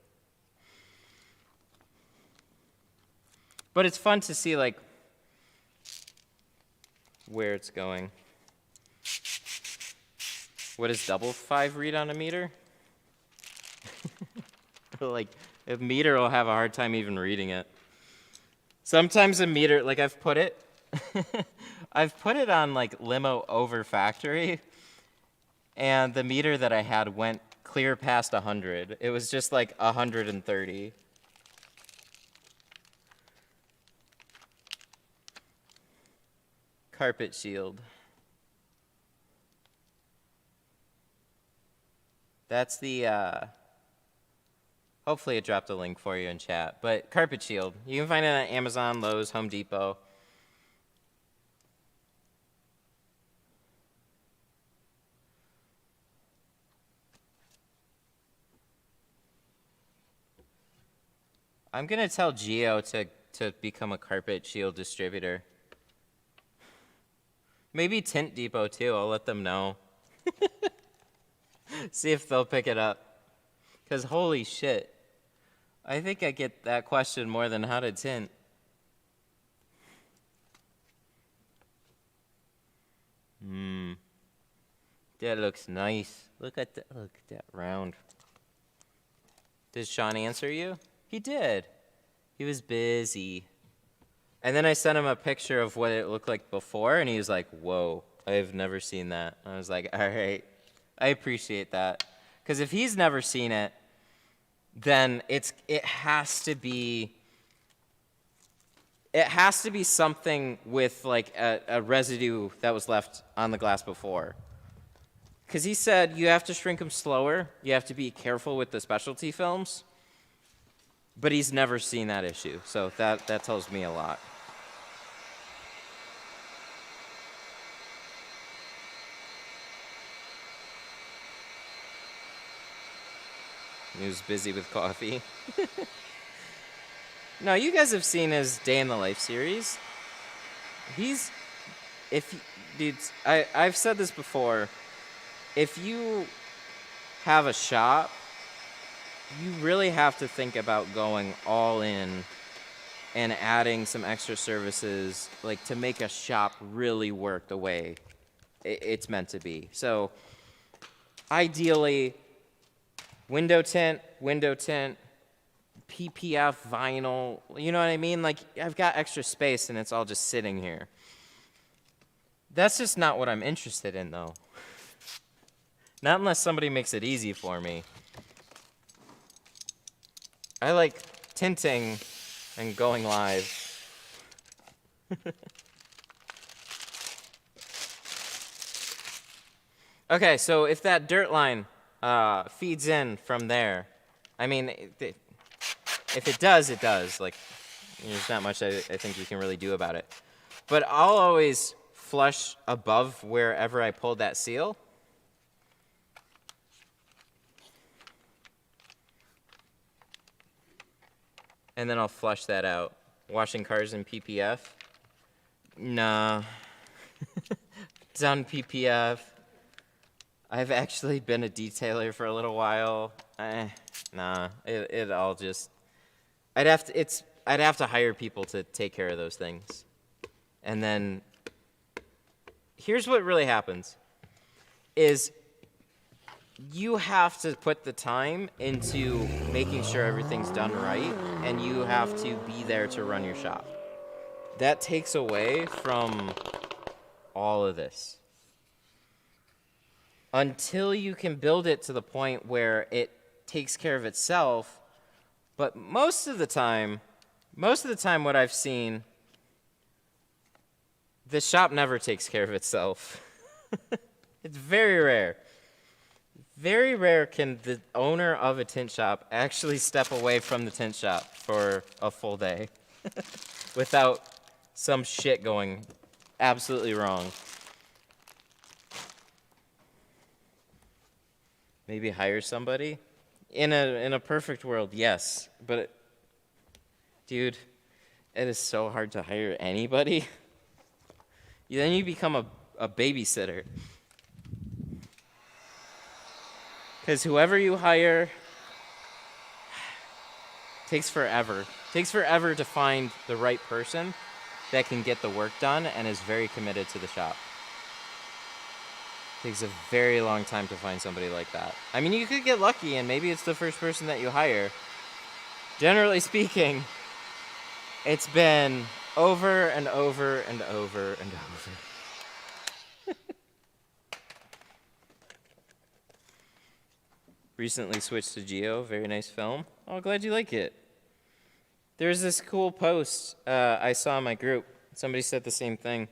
But it's fun to see, where it's going. What does 5 read on a meter? A meter will have a hard time even reading it. Sometimes a meter, I've put it on, limo over factory, and the meter that I had went clear past 100. It was just 130. Carpet shield. That's the, hopefully it dropped a link for you in chat, but carpet shield. You can find it on Amazon, Lowe's, Home Depot. I'm gonna tell Geo to become a carpet shield distributor. Maybe Tint Depot too, I'll let them know. See if they'll pick it up. Because holy shit, I think I get that question more than how to tint. That looks nice. Look at that round. Did Sean answer you? He did. He was busy. And then I sent him a picture of what it looked like before, and he was like, whoa, I've never seen that. I was like, all right, I appreciate that. Because if he's never seen it, then it has to be something with like a residue that was left on the glass before. Because he said you have to shrink them slower. You have to be careful with the specialty films. But he's never seen that issue, so that tells me a lot. He was busy with coffee. No, you guys have seen his Day in the Life series. Dudes, I've said this before. If you have a shop, you really have to think about going all in and adding some extra services, like to make a shop really work the way it's meant to be. So ideally, window tint, PPF, vinyl, you know what I mean? Like, I've got extra space and it's all just sitting here. That's just not what I'm interested in, though. Not unless somebody makes it easy for me. I like tinting and going live. Okay, so if that dirt line feeds in from there, I mean, if it does, it does. Like, there's not much I think you can really do about it. But I'll always flush above wherever I pulled that seal. And then I'll flush that out. Washing cars in PPF? Nah. Done PPF. I've actually been a detailer for a little while. Nah. It all just... I'd have to hire people to take care of those things. And then here's what really happens is you have to put the time into making sure everything's done right, and you have to be there to run your shop. That takes away from all of this. Until you can build it to the point where it takes care of itself, but most of the time what I've seen, the shop never takes care of itself. It's very rare. Very rare can the owner of a tint shop actually step away from the tint shop for a full day without some shit going absolutely wrong. Maybe hire somebody? In a perfect world, yes. But, dude, it is so hard to hire anybody. Then you become a babysitter. Because whoever you hire takes forever. Takes forever to find the right person that can get the work done and is very committed to the shop. Takes a very long time to find somebody like that. I mean, you could get lucky and maybe it's the first person that you hire. Generally speaking, it's been over and over and over and over. Recently switched to Geo, very nice film. Oh, glad you like it. There's this cool post I saw in my group. Somebody said the same thing.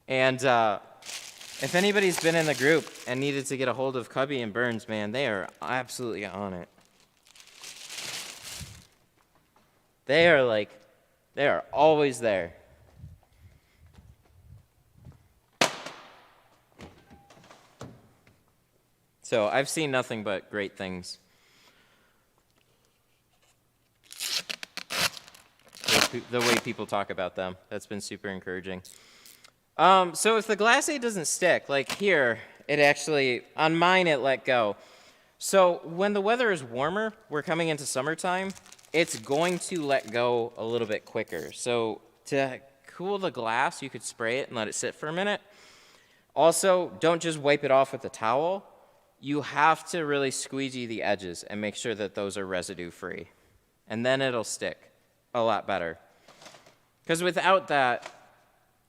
And if anybody's been in the group and needed to get a hold of Cubby and Burns, man, they are absolutely on it. They are always there. So I've seen nothing but great things. The way people talk about them, that's been super encouraging. So if the glass aid doesn't stick, like here, it actually, on mine it let go. So when the weather is warmer, we're coming into summertime, it's going to let go a little bit quicker. So to cool the glass, you could spray it and let it sit for a minute. Also, don't just wipe it off with a towel. You have to really squeegee the edges and make sure that those are residue free. and then it'll stick a lot better. Because without that,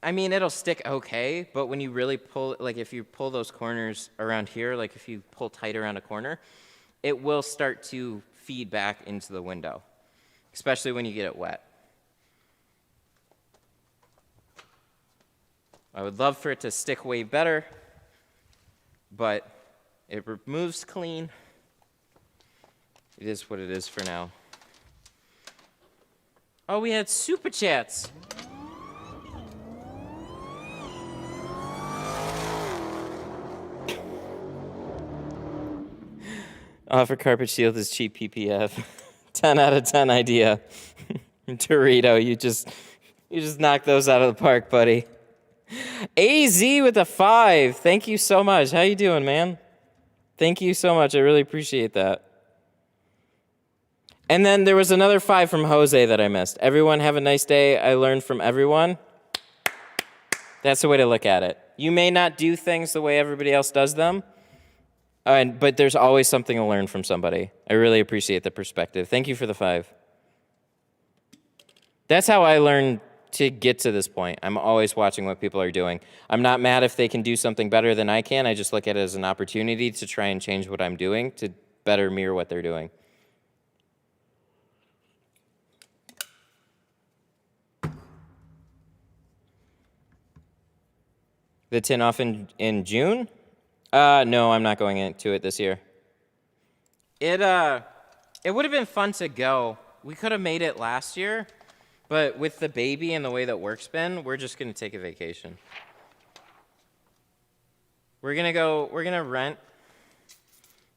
I mean, it'll stick okay, but when you really pull, like if you pull those corners around here, like if you pull tight around a corner, it will start to feed back into the window, especially when you get it wet. I would love for it to stick way better, but it removes clean. It is what it is for now. Oh, we had super chats. Offer carpet shield is cheap PPF. 10 out of 10 idea. Dorito, you just knocked those out of the park, buddy. AZ with a 5. Thank you so much. How you doing, man? Thank you so much. I really appreciate that. And then there was another 5 from Jose that I missed. Everyone have a nice day. I learned from everyone. That's the way to look at it. You may not do things the way everybody else does them, but there's always something to learn from somebody. I really appreciate the perspective. Thank you for the 5. That's how I learned to get to this point. I'm always watching what people are doing. I'm not mad if they can do something better than I can. I just look at it as an opportunity to try and change what I'm doing to better mirror what they're doing. The tin off in June? No, I'm not going into it this year. It would have been fun to go. We could have made it last year, but with the baby and the way that work's been, we're just gonna take a vacation. We're gonna rent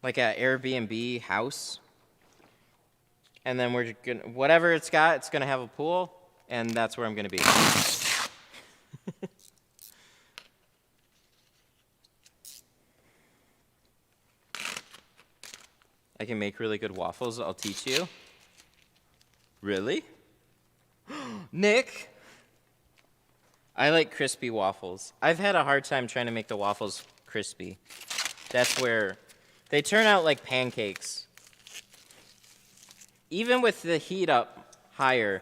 like an Airbnb house, and then we're gonna, whatever it's gonna have a pool, and that's where I'm gonna be. I can make really good waffles. I'll teach you. Really? Nick? I like crispy waffles. I've had a hard time trying to make the waffles crispy. That's where they turn out like pancakes. Even with the heat up higher.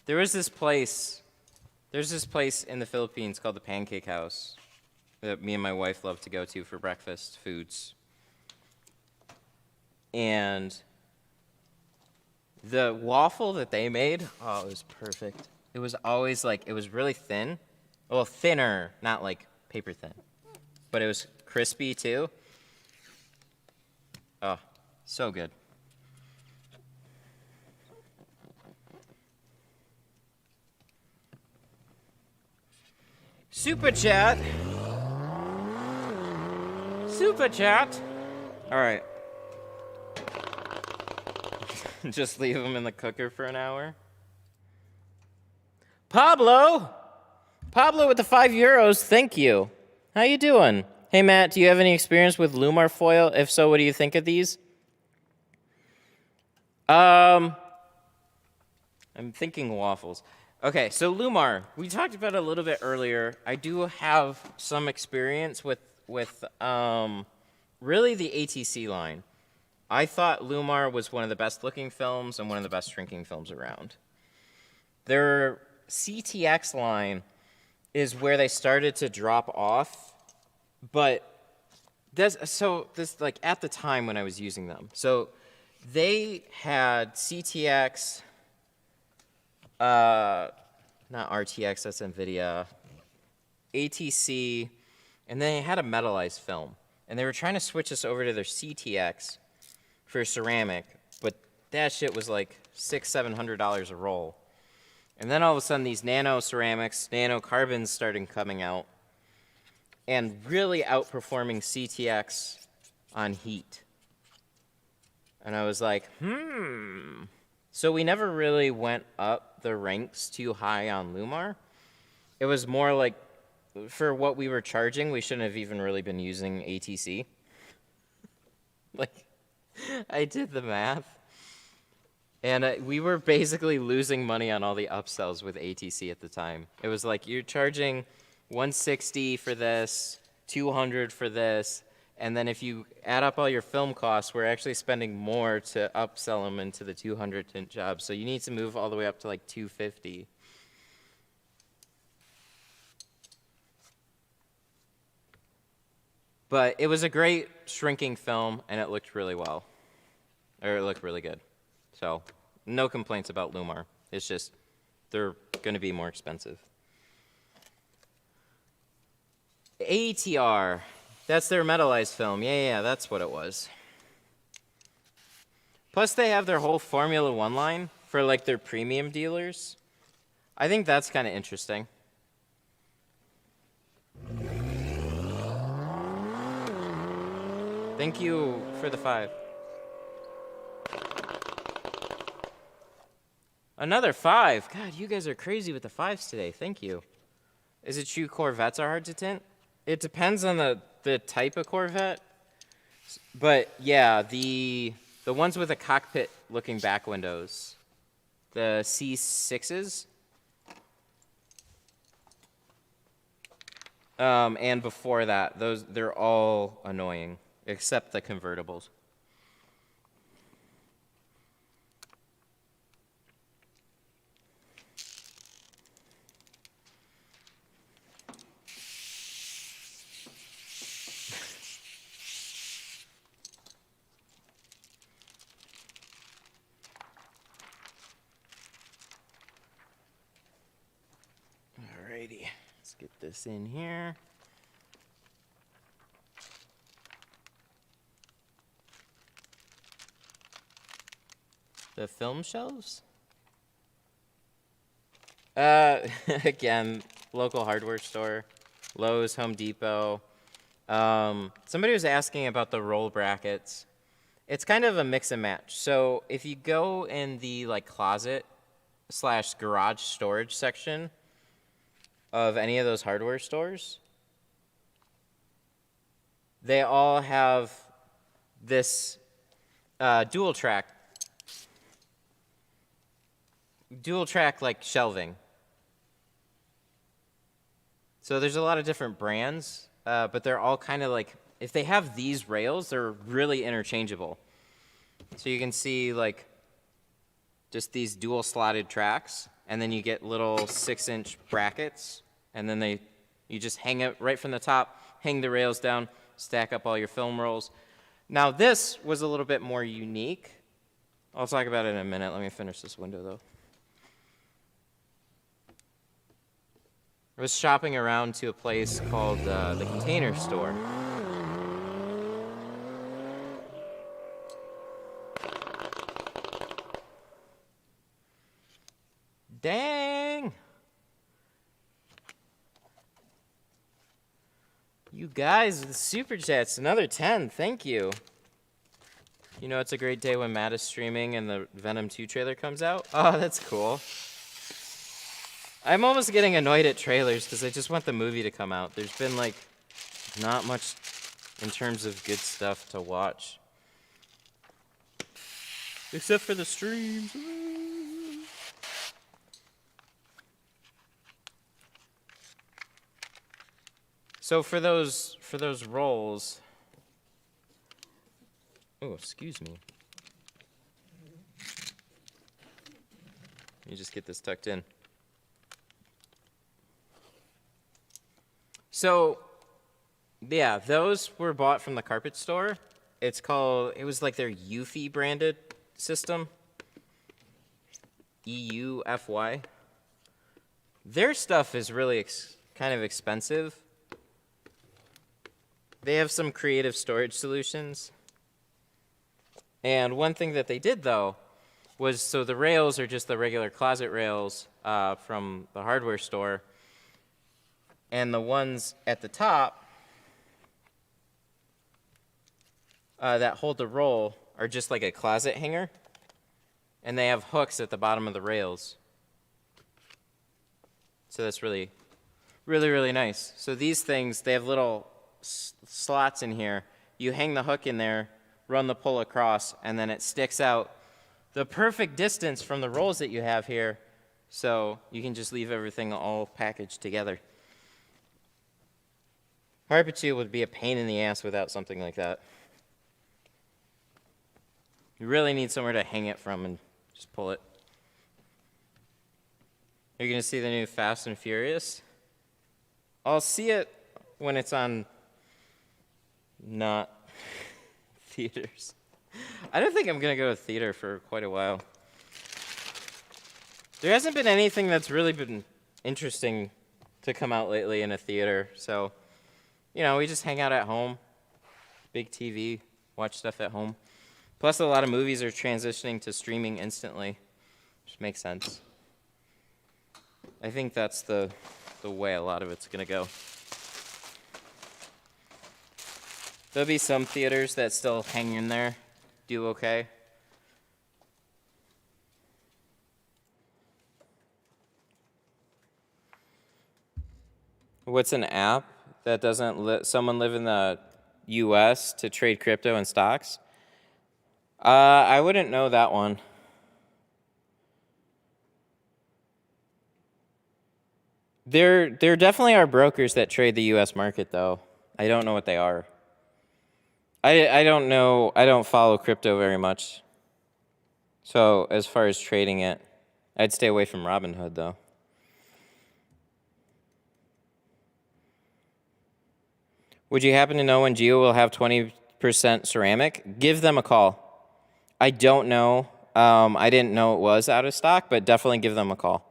There's this place in the Philippines called the Pancake House that me and my wife love to go to for breakfast foods. And the waffle that they made, oh, it was perfect. It was always like, it was really thin. Well, thinner, not like paper thin. But it was crispy too. Oh, so good. Super chat. Super chat. All right. Just leave them in the cooker for an hour. Pablo with the €5. Thank you. How you doing? Hey, Matt, do you have any experience with Lumar foil? If so, what do you think of these? I'm thinking waffles. Okay, so Lumar, we talked about it a little bit earlier. I do have some experience with really the ATC line. I thought Lumar was one of the best looking films and one of the best shrinking films around. Their CTX line is where they started to drop off, but this like at the time when I was using them. So they had CTX, not RTX, that's NVIDIA, ATC, and then they had a metallized film. And they were trying to switch us over to their CTX for ceramic, but that shit was like $600-700 a roll. And then all of a sudden these nano ceramics, nano carbons started coming out and really outperforming CTX on heat. And I was like, So we never really went up the ranks too high on Lumar. It was more like, for what we were charging, we shouldn't have even really been using ATC. Like, I did the math, and we were basically losing money on all the upsells with ATC at the time. It was like, you're charging $160 for this, $200 for this, And then if you add up all your film costs, we're actually spending more to upsell them into the 200 tint jobs. So you need to move all the way up to like 250. But it was a great shrinking film, and it looked really well. Or it looked really good. So no complaints about Lumar. It's just they're going to be more expensive. ATR. That's their metallized film. Yeah, that's what it was. Plus, they have their whole Formula One line for like their premium dealers. I think that's kind of interesting. Thank you for the 5. Another 5. God, you guys are crazy with the 5s today. Thank you. Is it true Corvettes are hard to tint? It depends on the type of Corvette. But yeah, the ones with the cockpit looking back windows, the C6s, and before that, they're all annoying except the convertibles. Alrighty, let's get this in here. The film shelves? Again, local hardware store, Lowe's, Home Depot. Somebody was asking about the roll brackets. It's kind of a mix and match. So if you go in the like closet / garage storage section of any of those hardware stores, they all have this dual track like shelving. So there's a lot of different brands, but they're all kind of like, if they have these rails, they're really interchangeable. So you can see like just these dual slotted tracks, and then you get little 6-inch brackets, and then you just hang it right from the top, hang the rails down, stack up all your film rolls. Now this was a little bit more unique. I'll talk about it in a minute. Let me finish this window though. I was shopping around to a place called the Container Store. Dang! You guys with the super chats, another 10, thank you. You know it's a great day when Matt is streaming and the Venom 2 trailer comes out? Oh, that's cool. I'm almost getting annoyed at trailers because I just want the movie to come out. There's been like not much in terms of good stuff to watch. Except for the streams. So for those rolls, oh, excuse me. Let me just get this tucked in. So, yeah, those were bought from the carpet store. It was like their Eufy branded system. EUFY. Their stuff is really kind of expensive. They have some creative storage solutions. And one thing that they did, though, was so the rails are just the regular closet rails from the hardware store. And the ones at the top that hold the roll are just like a closet hanger. And they have hooks at the bottom of the rails. So that's really, really, really nice. So these things, they have little slots in here. You hang the hook in there, run the pull across, and then it sticks out the perfect distance from the rolls that you have here. So you can just leave everything all packaged together. Perpetuity would be a pain in the ass without something like that. You really need somewhere to hang it from and just pull it. You're going to see the new Fast and Furious? I'll see it when it's on not theaters. I don't think I'm going to go to theater for quite a while. There hasn't been anything that's really been interesting to come out lately in a theater. So, you know, we just hang out at home, big TV, watch stuff at home. Plus, a lot of movies are transitioning to streaming instantly, which makes sense. I think that's the way a lot of it's going to go. There'll be some theaters that still hang in there, do okay. What's an app that doesn't let someone live in the US to trade crypto and stocks? I wouldn't know that one. There definitely are brokers that trade the US market, though. I don't know what they are. I don't know. I don't follow crypto very much. So as far as trading it, I'd stay away from Robinhood, though. Would you happen to know when Geo will have 20% ceramic? Give them a call. I don't know. I didn't know it was out of stock, but definitely give them a call.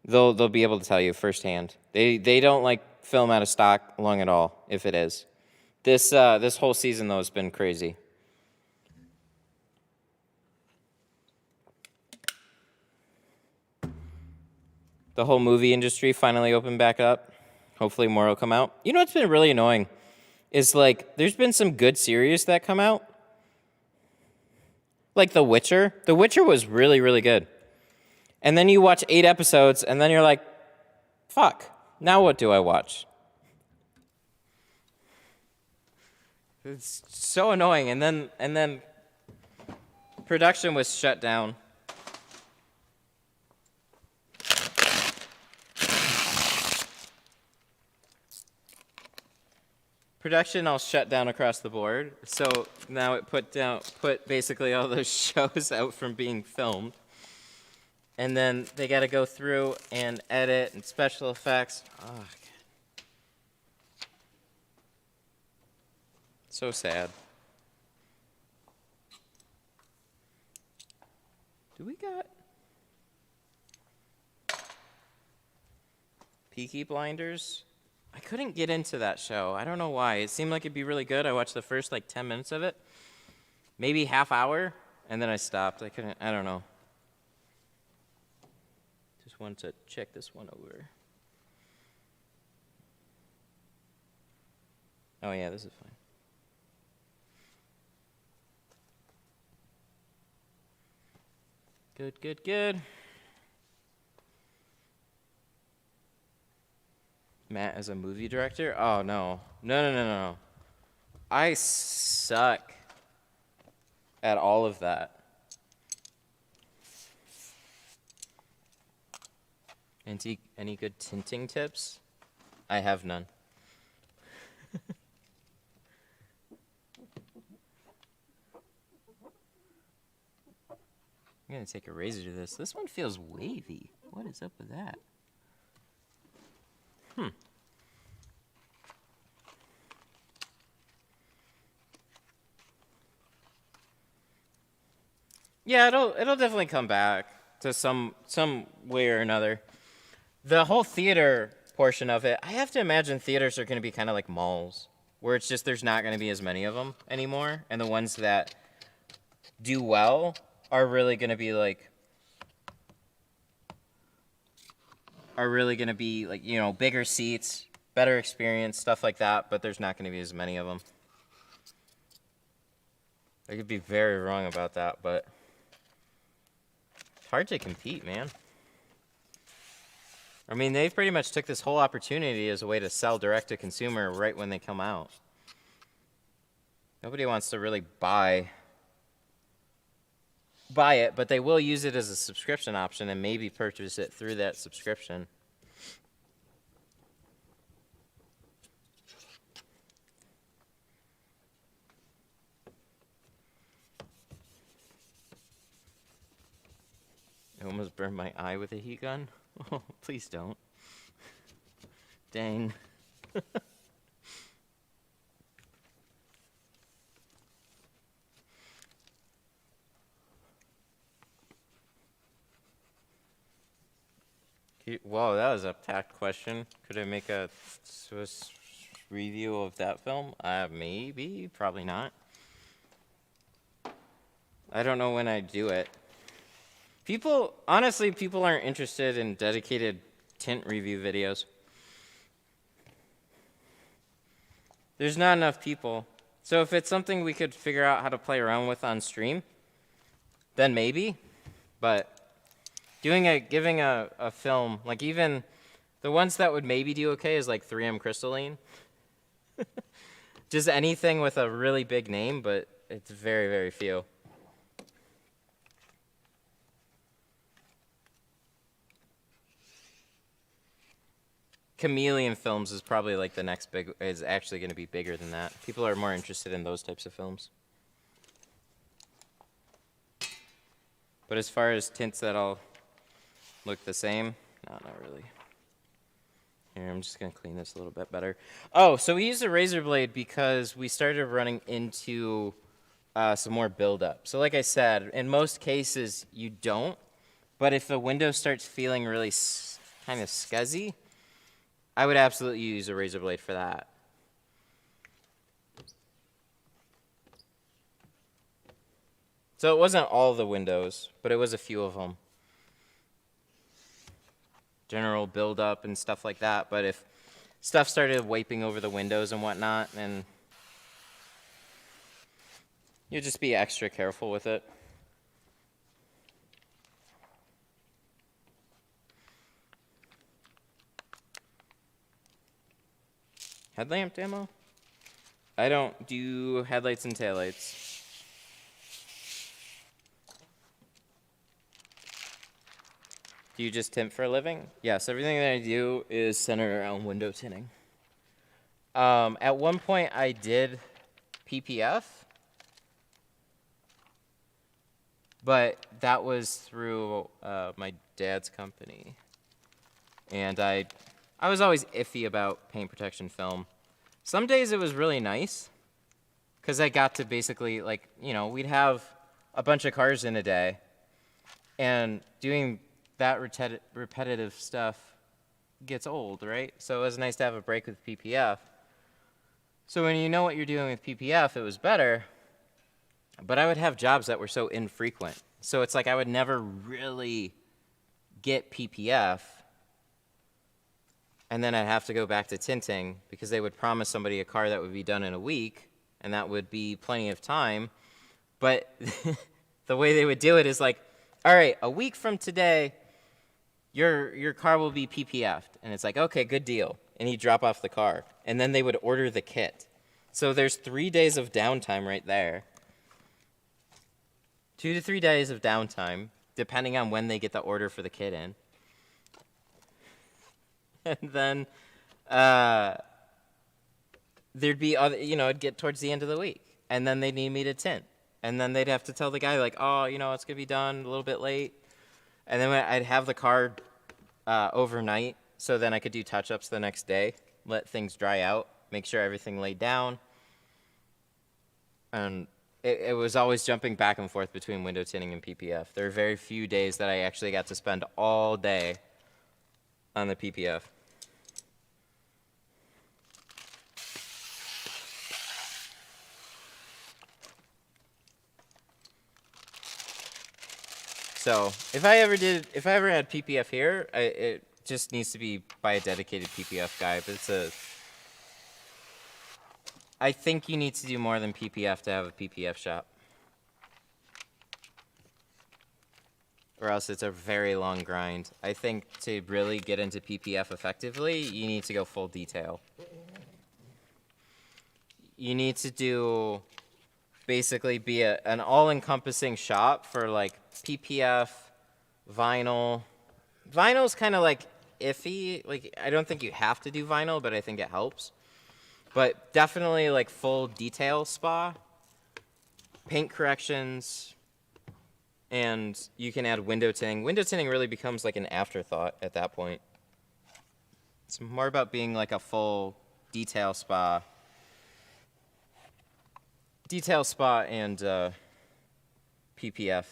They'll be able to tell you firsthand. They don't like film out of stock long at all, if it is. This whole season, though, has been crazy. The whole movie industry finally opened back up. Hopefully more will come out. You know what's been really annoying is, like, there's been some good series that come out. Like The Witcher. The Witcher was really, really good. And then you watch 8 episodes, and then you're like, fuck, now what do I watch? It's so annoying. And then production was shut down. Production all shut down across the board. So now it put basically all those shows out from being filmed. And then they got to go through and edit and special effects. Oh, God. So sad. Do we got Peaky Blinders? I couldn't get into that show. I don't know why. It seemed like it'd be really good. I watched the first like 10 minutes of it. Maybe half hour, and then I stopped. I don't know. Just wanted to check this one over. Oh yeah, this is fine. Good, good, good. Matt as a movie director? Oh, no. No. I suck at all of that. Any good tinting tips? I have none. I'm going to take a razor to this. This one feels wavy. What is up with that? Yeah, it'll definitely come back to some way or another. The whole theater portion of it, I have to imagine theaters are going to be kind of like malls, where it's just there's not going to be as many of them anymore, and the ones that do well are really going to be like you know, bigger seats, better experience, stuff like that, but there's not going to be as many of them. I could be very wrong about that, but it's hard to compete, man. I mean, they've pretty much took this whole opportunity as a way to sell direct to consumer right when they come out. Nobody wants to really buy it, but they will use it as a subscription option and maybe purchase it through that subscription. almost burned my eye with a heat gun. Oh, please don't. Dang. Whoa, that was a tact question. Could I make a Swiss review of that film? Maybe, probably not. I don't know when I'd do it. Honestly, people aren't interested in dedicated tint review videos. There's not enough people. So if it's something we could figure out how to play around with on stream, then maybe. But giving a film, like even the ones that would maybe do okay is like 3M crystalline. Just anything with a really big name, but it's very, very few. Chameleon films is probably like the next is actually going to be bigger than that. People are more interested in those types of films. But as far as tints that all look the same, no, not really. Here, I'm just going to clean this a little bit better. Oh, so we used a razor blade because we started running into some more buildup. So like I said, in most cases, you don't. But if the window starts feeling really kind of scuzzy, I would absolutely use a razor blade for that. So it wasn't all the windows, but it was a few of them. General buildup and stuff like that. But if stuff started wiping over the windows and whatnot, then you just be extra careful with it. Headlamp demo? I don't do headlights and taillights. Do you just tint for a living? Yes, everything that I do is centered around window tinting. At one point I did PPF, but that was through my dad's company. And I was always iffy about paint protection film. Some days it was really nice because I got to basically, like, you know, we'd have a bunch of cars in a day, and doing that repetitive stuff gets old, right? So it was nice to have a break with PPF. So when you know what you're doing with PPF, it was better, but I would have jobs that were so infrequent. So it's like I would never really get PPF, and then I'd have to go back to tinting because they would promise somebody a car that would be done in a week, and that would be plenty of time. But the way they would do it is like, all right, a week from today, your car will be PPF'd. And it's like, okay, good deal. And you drop off the car. And then they would order the kit. So there's 3 days of downtime right there. 2 to 3 days of downtime, depending on when they get the order for the kit in. And then there'd be other, you know, it'd get towards the end of the week. And then they'd need me to tint. And then they'd have to tell the guy, like, oh, you know, it's going to be done a little bit late. And then I'd have the car overnight, so then I could do touch-ups the next day, let things dry out, make sure everything laid down. And it was always jumping back and forth between window tinting and PPF. There are very few days that I actually got to spend all day on the PPF. So if I ever had PPF here, it just needs to be by a dedicated PPF guy. But I think you need to do more than PPF to have a PPF shop, or else it's a very long grind. I think to really get into PPF effectively, you need to go full detail. You need to do basically be an all-encompassing shop for like PPF, vinyl. Vinyl's kind of like iffy. Like, I don't think you have to do vinyl, but I think it helps. But definitely like full detail spa, paint corrections, And you can add window tinting. Window tinting really becomes like an afterthought at that point. It's more about being like a full detail spa. Detail spa and PPF.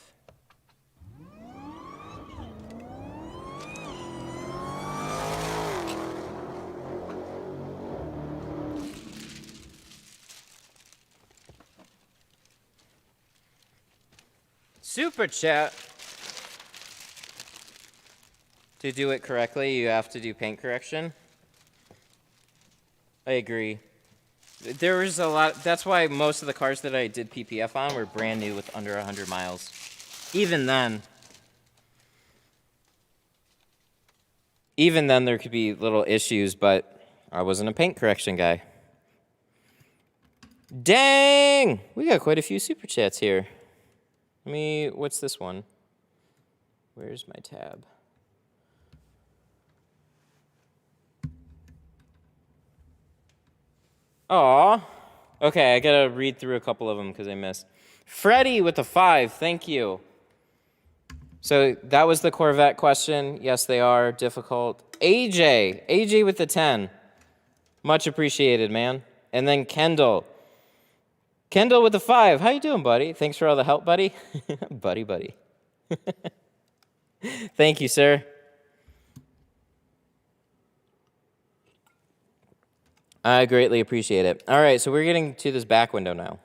Super chat. To do it correctly, you have to do paint correction. I agree. There was a lot. That's why most of the cars that I did PPF on were brand new with under 100 miles. Even then, there could be little issues, but I wasn't a paint correction guy. Dang! We got quite a few super chats here. What's this one? Where's my tab? Aw. Okay, I gotta read through a couple of them because I missed. Freddie with the 5, thank you. So that was the Corvette question. Yes, they are difficult. AJ with the 10. Much appreciated, man. And then Kendall with the 5. How you doing, buddy? Thanks for all the help, buddy. buddy. Thank you, sir. I greatly appreciate it. All right, so we're getting to this back window now.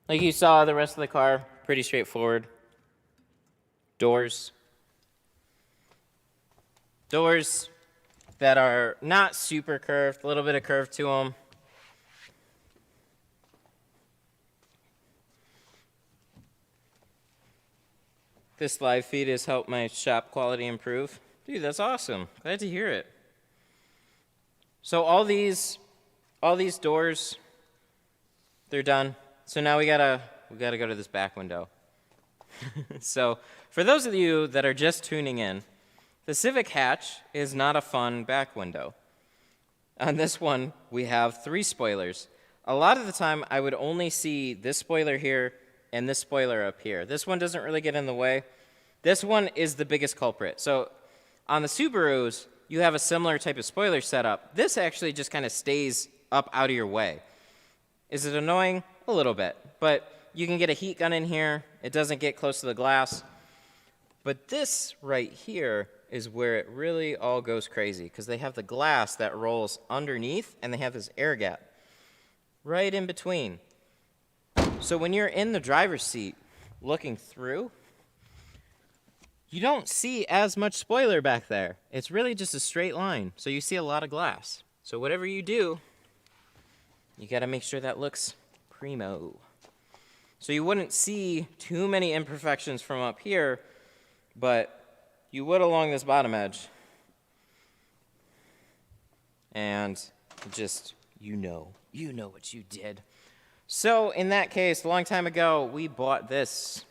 Like you saw, the rest of the car, pretty straightforward. Doors that are not super curved, a little bit of curve to them. This live feed has helped my shop quality improve. Dude, that's awesome. Glad to hear it. So all these doors, they're done. So now we gotta go to this back window. So for those of you that are just tuning in, the Civic hatch is not a fun back window. On this one, we have 3 spoilers. A lot of the time, I would only see this spoiler here and this spoiler up here. This one doesn't really get in the way. This one is the biggest culprit. So on the Subarus, you have a similar type of spoiler setup. This actually just kind of stays up out of your way. Is it annoying? A little bit. But you can get a heat gun in here. It doesn't get close to the glass. But this right here is where it really all goes crazy because they have the glass that rolls underneath and they have this air gap right in between. So when you're in the driver's seat looking through, you don't see as much spoiler back there. It's really just a straight line. So you see a lot of glass. So whatever you do, you got to make sure that looks primo. So you wouldn't see too many imperfections from up here, but you would along this bottom edge. And just, you know what you did. So in that case, a long time ago, we bought this.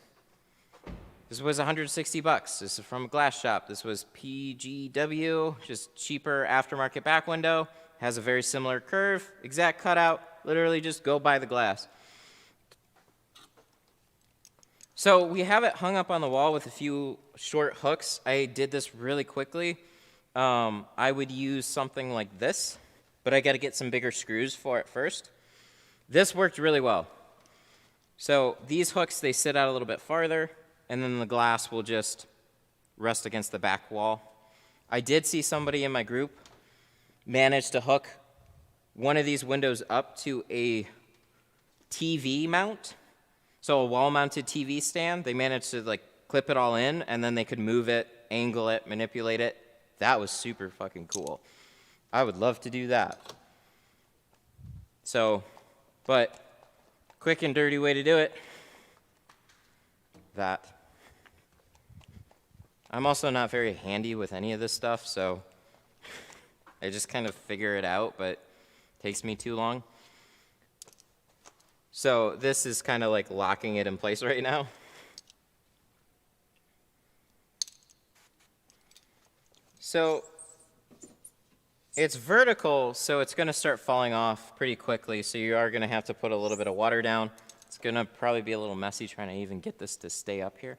This was 160 bucks. This is from a glass shop. This was PGW, just cheaper aftermarket back window. Has a very similar curve, exact cutout. Literally just go buy the glass. So we have it hung up on the wall with a few short hooks. I did this really quickly. I would use something like this, but I got to get some bigger screws for it first. This worked really well. So these hooks, they sit out a little bit farther, and then the glass will just rest against the back wall. I did see somebody in my group manage to hook one of these windows up to a TV mount. So a wall-mounted TV stand. They managed to clip it all in, and then they could move it, angle it, manipulate it. That was super fucking cool. I would love to do that. So, but quick and dirty way to do it. That. I'm also not very handy with any of this stuff, so I just kind of figure it out, but it takes me too long. So this is kind of like locking it in place right now. So It's vertical, so it's going to start falling off pretty quickly, so you are going to have to put a little bit of water down. It's going to probably be a little messy trying to even get this to stay up here.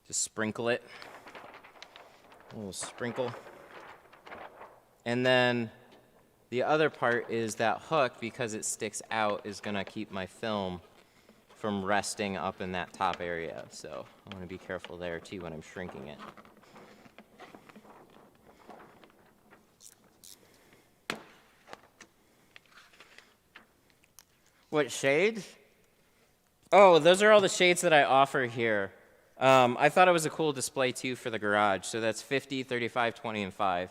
Just sprinkle it. A little sprinkle. And then the other part is that hook, because it sticks out, is going to keep my film from resting up in that top area. So I want to be careful there too when I'm shrinking it. What shades? Oh, those are all the shades that I offer here. I thought it was a cool display too for the garage. So that's 50, 35, 20, and 5.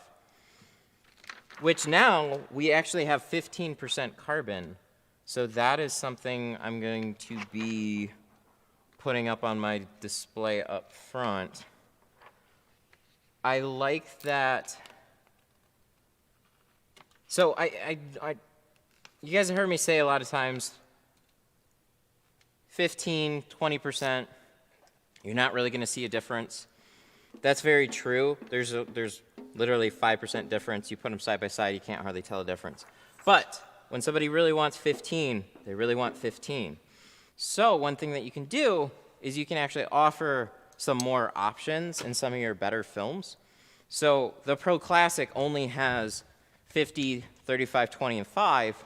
Which now we actually have 15% carbon. So that is something I'm going to be putting up on my display up front. I like that. So you guys have heard me say a lot of times, 15, 20%, you're not really going to see a difference. That's very true. There's literally 5% difference. You put them side by side, you can't hardly tell a difference. But when somebody really wants 15, they really want 15. So one thing that you can do is you can actually offer some more options in some of your better films. So the Pro Classic only has 50, 35, 20, and 5,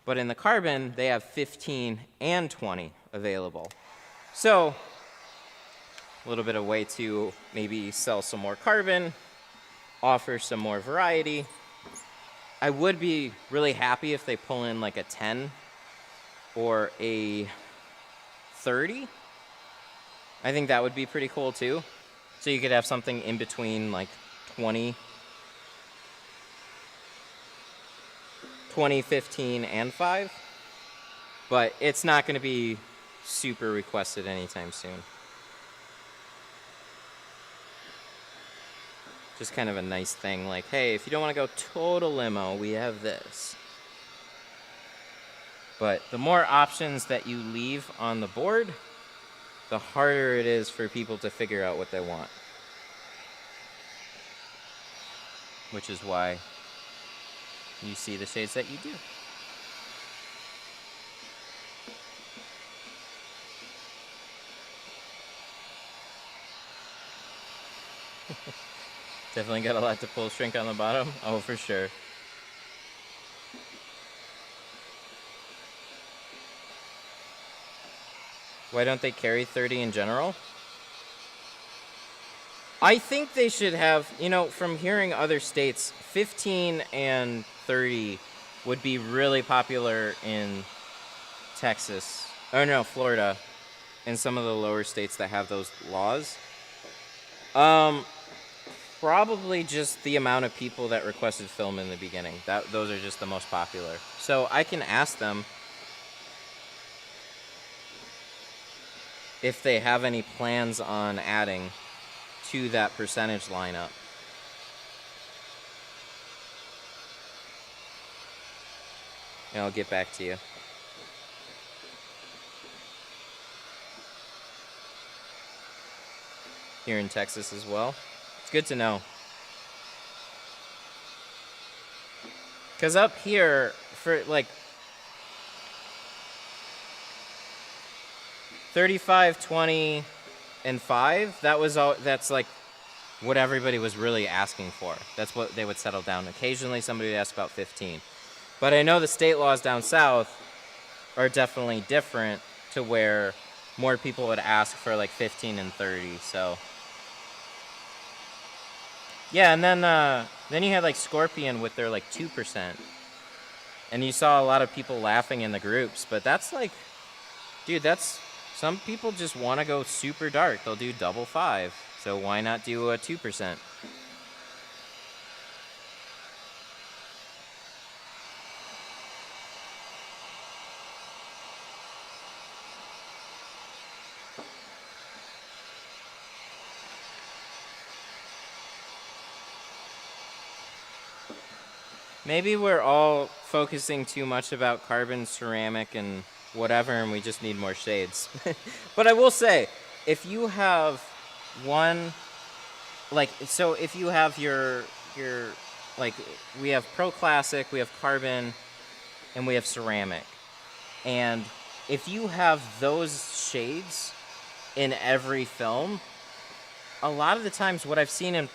but in the Carbon, they have 15 and 20 available. So a little bit of way to maybe sell some more Carbon, offer some more variety. I would be really happy if they pull in like a 10 or a 30. I think that would be pretty cool too. So you could have something in between like 20, 15, and 5. But it's not going to be super requested anytime soon. Just kind of a nice thing, like, hey, if you don't want to go total limo, we have this. But the more options that you leave on the board, the harder it is for people to figure out what they want. Which is why you see the shades that you do. Definitely got a lot to pull shrink on the bottom. Oh, for sure. Why don't they carry 30 in general? I think they should have, you know, from hearing other states, 15 and 30 would be really popular in Texas. Oh no, Florida. And some of the lower states that have those laws. Probably just the amount of people that requested film in the beginning. Those are just the most popular. So I can ask them if they have any plans on adding to that percentage lineup. And I'll get back to you. Here in Texas as well. Good to know. Because up here, for like 35, 20, and 5, that's like what everybody was really asking for. That's what they would settle down. Occasionally somebody would ask about 15. But I know the state laws down south are definitely different to where more people would ask for like 15 and 30, so. Yeah, and then you had like Scorpion with their like 2%. And you saw a lot of people laughing in the groups, but that's like, dude, some people just want to go super dark. They'll do double 5. So why not do a 2%? Maybe we're all focusing too much about carbon, ceramic, and whatever, and we just need more shades. But I will say, if you have one, like, so if you have your, like, we have Pro Classic, we have Carbon, and we have Ceramic. And if you have those shades in every film, a lot of the times what I've seen in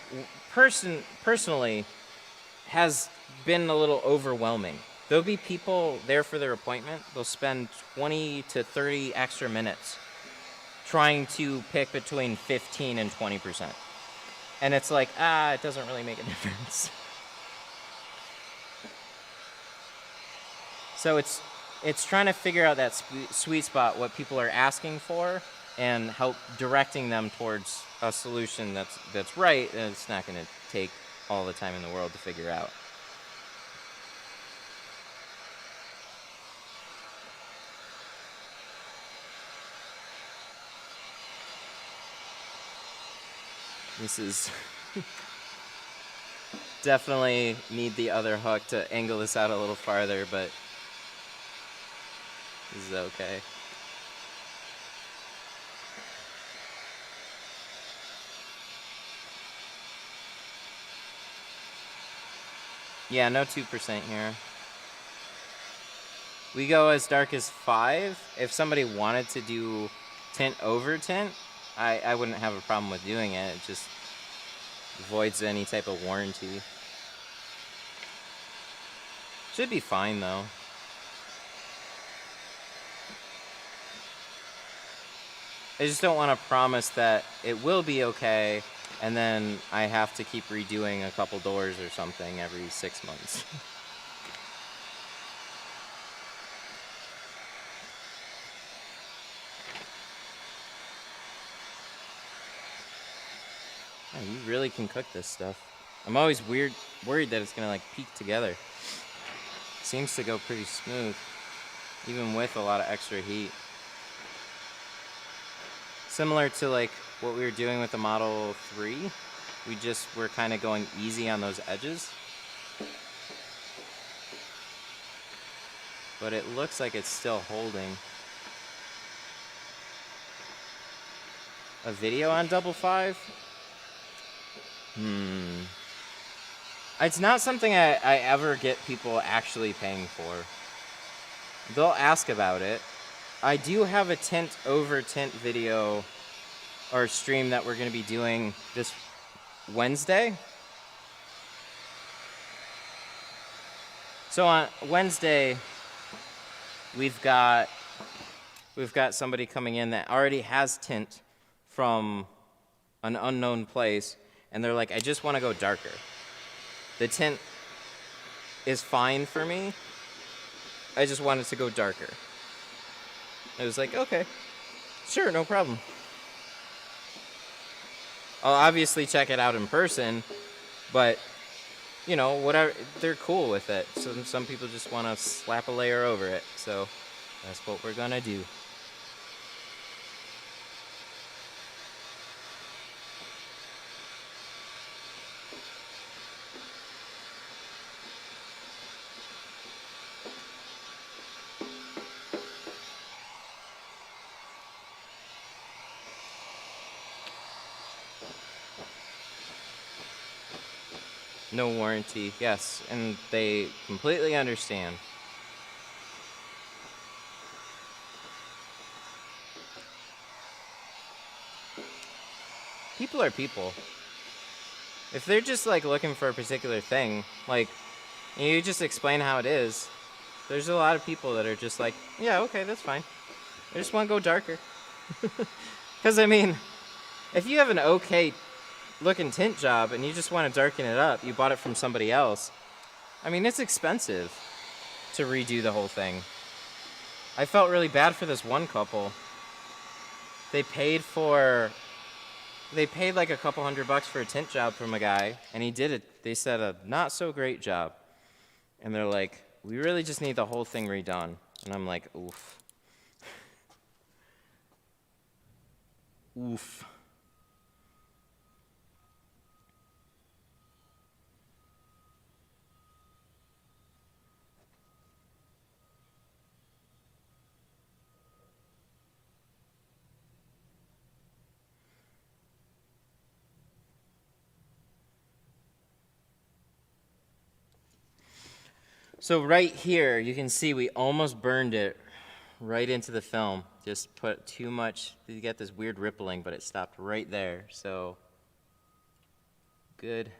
personally has been a little overwhelming. There'll be people there for their appointment. They'll spend 20 to 30 extra minutes trying to pick between 15 and 20%. And it's like, it doesn't really make a difference. So it's trying to figure out that sweet spot, what people are asking for, and help directing them towards a solution that's right, and it's not going to take all the time in the world to figure out. This is definitely need the other hook to angle this out a little farther, but this is okay. Yeah, no 2% here. We go as dark as 5. If somebody wanted to do tint over tint, I wouldn't have a problem with doing it. It just voids any type of warranty. Should be fine though. I just don't want to promise that it will be okay, and then I have to keep redoing a couple doors or something every 6 months. Oh, you really can cook this stuff. I'm always worried that it's gonna like peek together. Seems to go pretty smooth, even with a lot of extra heat. Similar to like what we were doing with the Model 3, we just were kind of going easy on those edges. But it looks like it's still holding. A video on 555? It's not something I ever get people actually paying for. They'll ask about it. I do have a tint over tint video or stream that we're going to be doing this Wednesday. So on Wednesday, we've got somebody coming in that already has tint from an unknown place, and they're like, I just want to go darker. The tint is fine for me. I just wanted to go darker. I was like, okay, sure, no problem. I'll obviously check it out in person, but, you know, whatever, they're cool with it. So some people just want to slap a layer over it, so that's what we're gonna do. No warranty, yes, and they completely understand. People are people. If they're just like looking for a particular thing, like, you just explain how it is, there's a lot of people that are just like, yeah, okay, that's fine. I just want to go darker. Because, I mean, if you have an okay looking tint job and you just want to darken it up, you bought it from somebody else, I mean, it's expensive to redo the whole thing. I felt really bad for this one couple. They paid like a couple $100 for a tint job from a guy, and he did it, they said, a not so great job. And they're like, we really just need the whole thing redone. And I'm like, oof. Oof. So right here, you can see we almost burned it right into the film. Just put too much, you get this weird rippling, but it stopped right there. So, good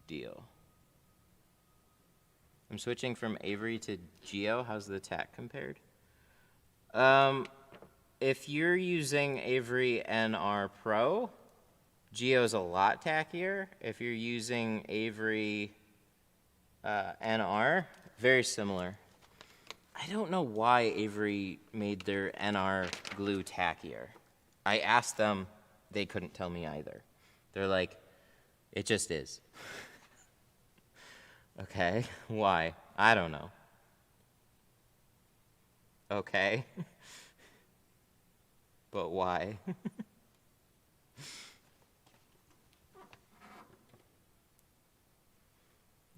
deal. I'm switching from Avery to Geo. How's the tack compared? If you're using Avery NR Pro, Geo's a lot tackier. If you're using Avery NR, very similar. I don't know why Avery made their NR glue tackier. I asked them, they couldn't tell me either. They're like, it just is. Okay, why? I don't know. Okay. But why?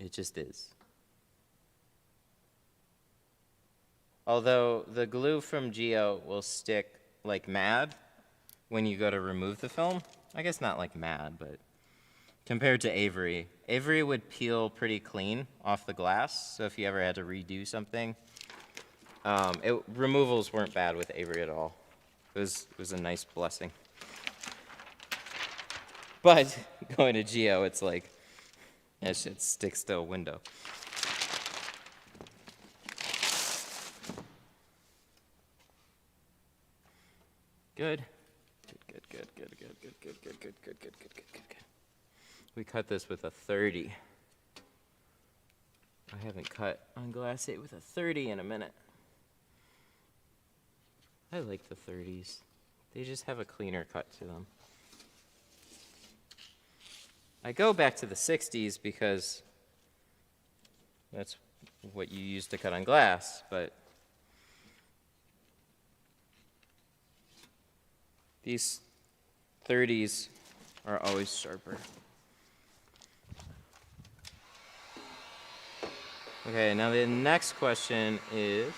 It just is. Although the glue from Geo will stick like mad when you go to remove the film. I guess not like mad, but compared to Avery. Avery would peel pretty clean off the glass, so if you ever had to redo something, removals weren't bad with Avery at all. It was a nice blessing. But going to Geo, it's like, that shit sticks to a window. Good. Good. We cut this with a 30. I haven't cut on glass 8 with a 30 in a minute. I like the 30s. They just have a cleaner cut to them. I go back to the 60s because that's what you use to cut on glass, but these 30s are always sharper. Okay, now the next question is,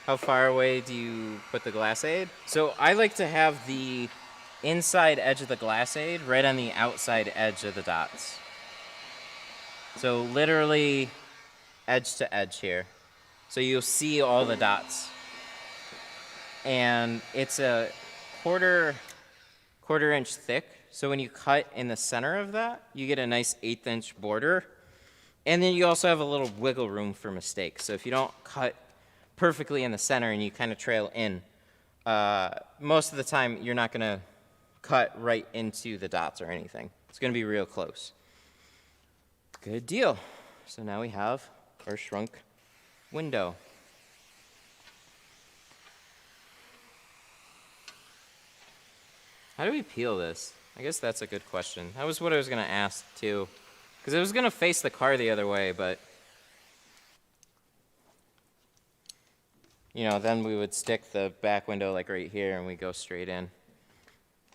how far away do you put the glass aid? So I like to have the inside edge of the glass aid right on the outside edge of the dots. So literally edge to edge here. So you'll see all the dots. And it's a quarter inch thick. So when you cut in the center of that, you get a nice 1/8 inch border. And then you also have a little wiggle room for mistakes. So if you don't cut perfectly in the center and you kind of trail in, most of the time you're not going to cut right into the dots or anything. It's going to be real close. Good deal. So now we have our shrunk window. How do we peel this? I guess that's a good question. That was what I was going to ask too. Because I was going to face the car the other way, but you know, then we would stick the back window like right here and we go straight in.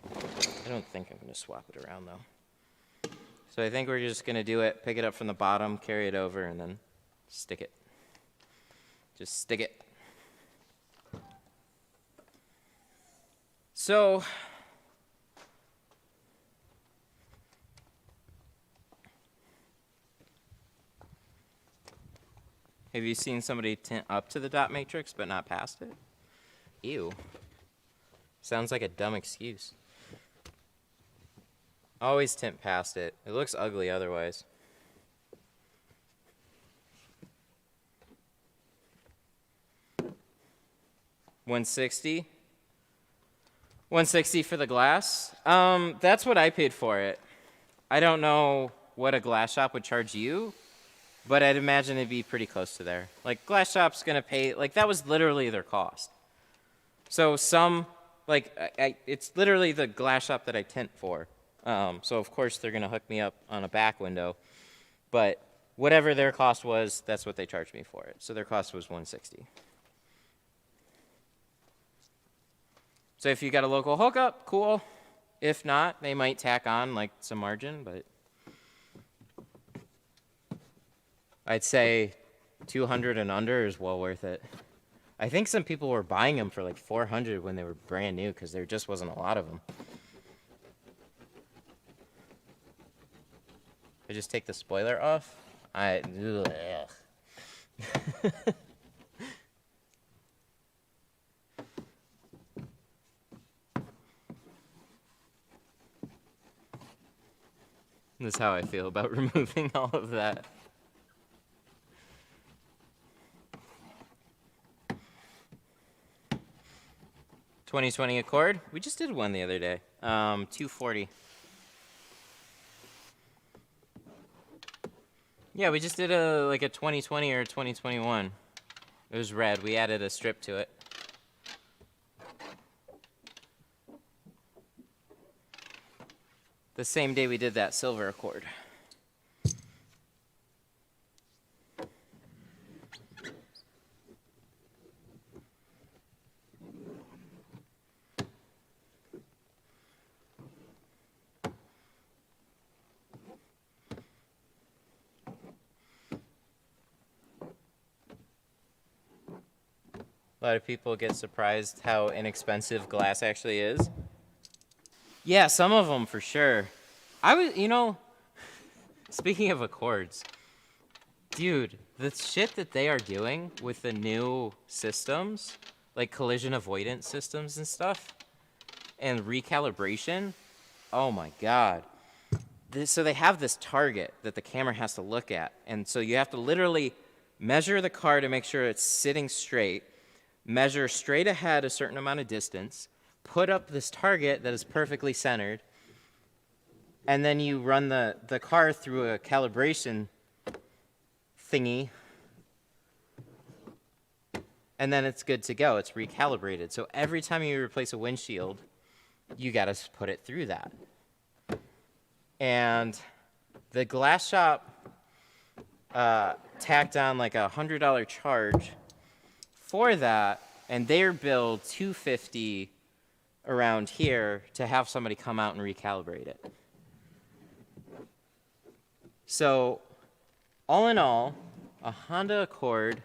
I don't think I'm going to swap it around though. So I think we're just going to do it, pick it up from the bottom, carry it over, and then stick it. Just stick it. So have you seen somebody tint up to the dot matrix but not past it? Ew. Sounds like a dumb excuse. Always tint past it. It looks ugly otherwise. $160? $160 for the glass? That's what I paid for it. I don't know what a glass shop would charge you, but I'd imagine it'd be pretty close to there. Like, glass shop's gonna pay, like, that was literally their cost. So it's literally the glass shop that I tint for. So of course they're gonna hook me up on a back window, but whatever their cost was, that's what they charged me for it. So their cost was $160. So if you got a local hookup, cool. If not, they might tack on like some margin, but I'd say 200 and under is well worth it. I think some people were buying them for like 400 when they were brand new because there just wasn't a lot of them. I just take the spoiler off. This is how I feel about removing all of that. $2020 Accord. We just did one the other day. $240. Yeah, we just did a 2020 or 2021. It was red. We added a strip to it. The same day we did that silver Accord. A lot of people get surprised how inexpensive glass actually is. Yeah, some of them for sure. Speaking of Accords, dude, the shit that they are doing with the new systems, like collision avoidance systems and stuff, and recalibration, oh my God. So they have this target that the camera has to look at, and so you have to literally measure the car to make sure it's sitting straight, measure straight ahead a certain amount of distance, put up this target that is perfectly centered, and then you run the car through a calibration thingy, and then it's good to go. It's recalibrated. So every time you replace a windshield, you got to put it through that. And the glass shop tacked on like $100 charge for that, and they're billed $250 around here to have somebody come out and recalibrate it. So, all in all, a Honda Accord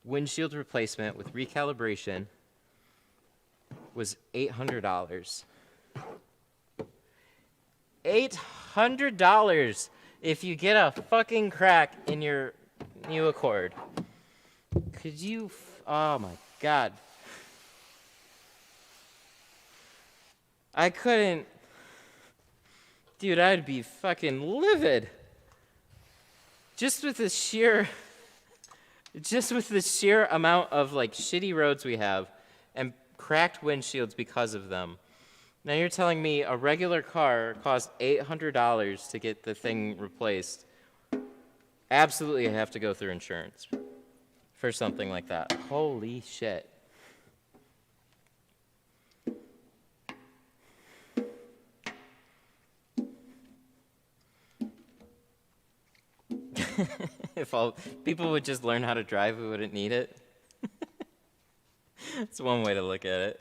windshield replacement with recalibration was $800. $800 if you get a fucking crack in your new Accord. Could you, oh my God. I couldn't, dude, I'd be fucking livid. Just with the sheer amount of like shitty roads we have and cracked windshields because of them. Now you're telling me a regular car costs $800 to get the thing replaced. Absolutely, I have to go through insurance for something like that. Holy shit. If all people would just learn how to drive, we wouldn't need it. It's one way to look at it.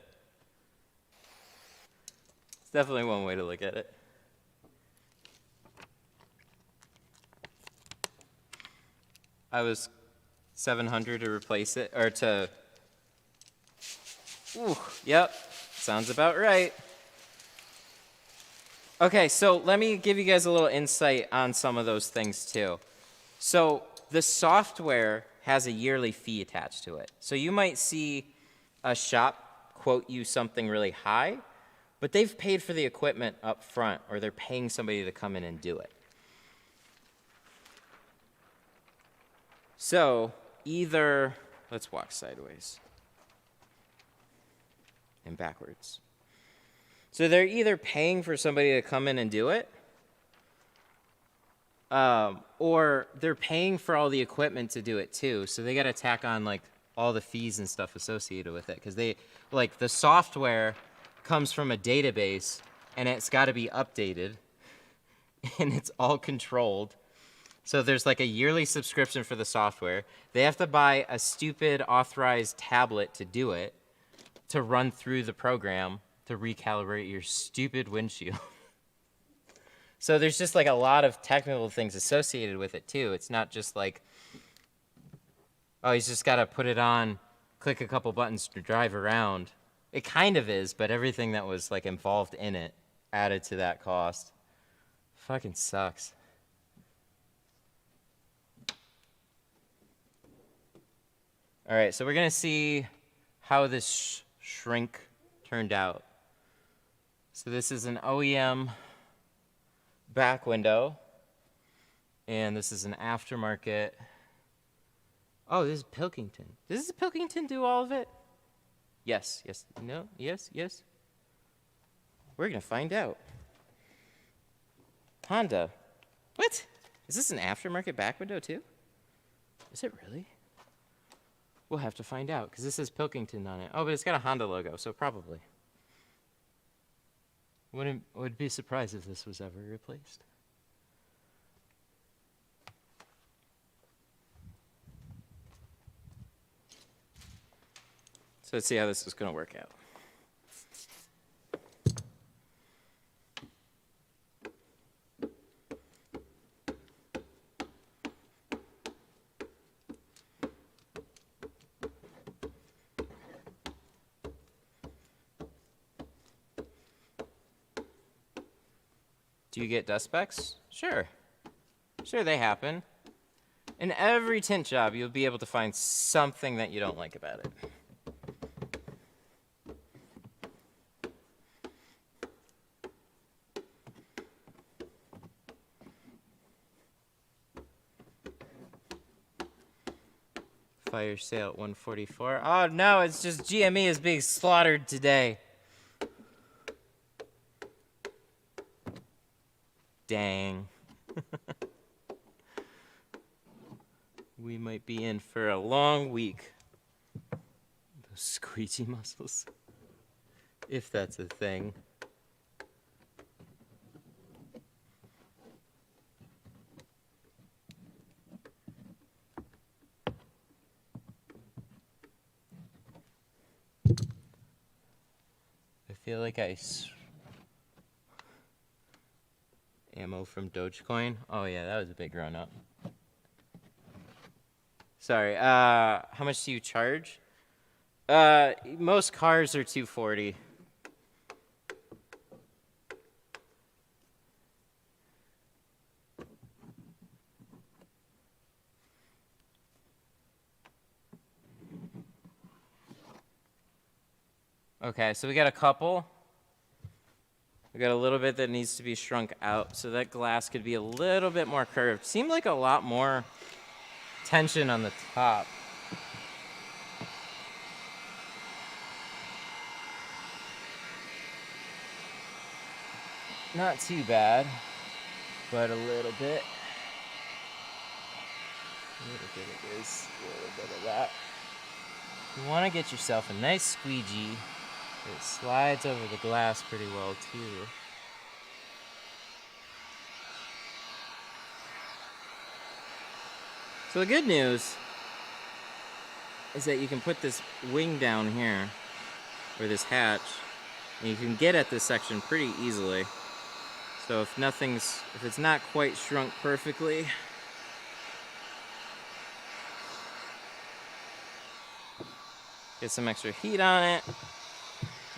It's definitely one way to look at it. I was $700 to replace it, or to, yep, sounds about right. Okay, so let me give you guys a little insight on some of those things too. So the software has a yearly fee attached to it. So you might see a shop quote you something really high, but they've paid for the equipment up front, or they're paying somebody to come in and do it. So either, let's walk sideways and backwards. So they're either paying for somebody to come in and do it, or they're paying for all the equipment to do it too. So they got to tack on like all the fees and stuff associated with it, because they, like, the software comes from a database and it's got to be updated and it's all controlled. So there's like a yearly subscription for the software. They have to buy a stupid authorized tablet to do it, to run through the program to recalibrate your stupid windshield. So there's just like a lot of technical things associated with it too. It's not just like, oh, he's just got to put it on click a couple buttons to drive around. It kind of is, but everything that was like involved in it added to that cost. Fucking sucks. All right, so we're gonna see how this shrink turned out. So this is an OEM back window, and this is an aftermarket. Oh, this is Pilkington. Does Pilkington do all of it? Yes, yes, no, yes, yes. We're gonna find out. Honda. What? Is this an aftermarket back window too? Is it really? We'll have to find out, because this says Pilkington on it. Oh, but it's got a Honda logo, so probably. Would be surprised if this was ever replaced. So let's see how this is going to work out. Do you get dust specks? Sure. Sure, they happen. In every tint job, you'll be able to find something that you don't like about it. Fire sale at 144. Oh no, it's just GME is being slaughtered today. Dang. We might be in for a long week. Those squeegee muscles. If that's a thing. I feel like ammo from Dogecoin. Oh yeah, that was a big run up. Sorry, how much do you charge? Most cars are $240. Okay, so we got a couple. We got a little bit that needs to be shrunk out, so that glass could be a little bit more curved. Seemed like a lot more tension on the top. Not too bad, but a little bit. A little bit of this, a little bit of that. You want to get yourself a nice squeegee that slides over the glass pretty well too. So the good news is that you can put this wing down here, or this hatch, and you can get at this section pretty easily. So if it's not quite shrunk perfectly, get some extra heat on it.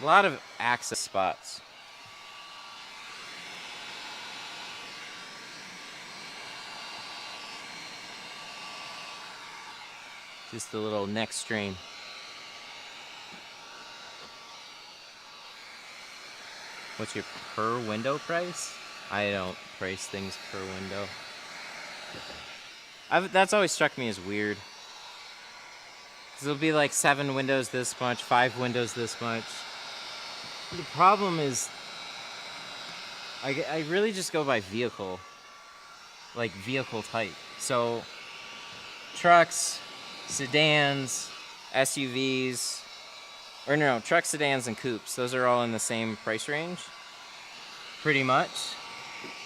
A lot of access spots. Just a little neck strain. What's your per window price? I don't price things per window. That's always struck me as weird. Because it'll be like 7 windows this much, 5 windows this much. The problem is, I really just go by vehicle. Like vehicle type. So, trucks, sedans, SUVs, or no, trucks, sedans, and coupes. Those are all in the same price range, pretty much.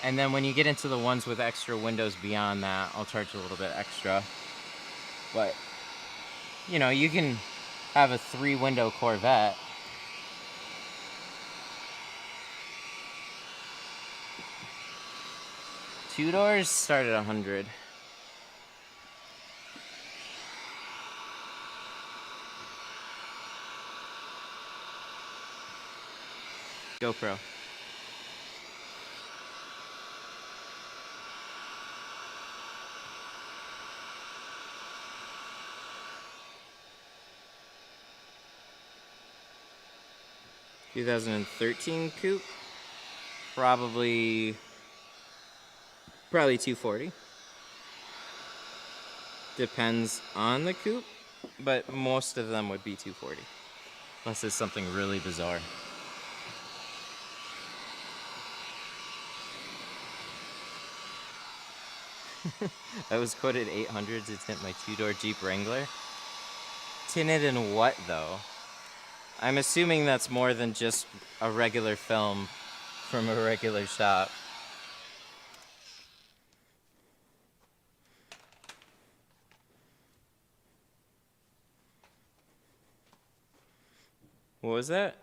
And then when you get into the ones with extra windows beyond that, I'll charge a little bit extra. But, you know, you can have a 3-window Corvette. Two doors start at 100. GoPro. ...2013 coupe. Probably 240. Depends on the coupe, but most of them would be 240. Unless it's something really bizarre. I was quoted $800 to tint my two-door Jeep Wrangler. Tinted in what, though? I'm assuming that's more than just a regular film from a regular shop. What was that?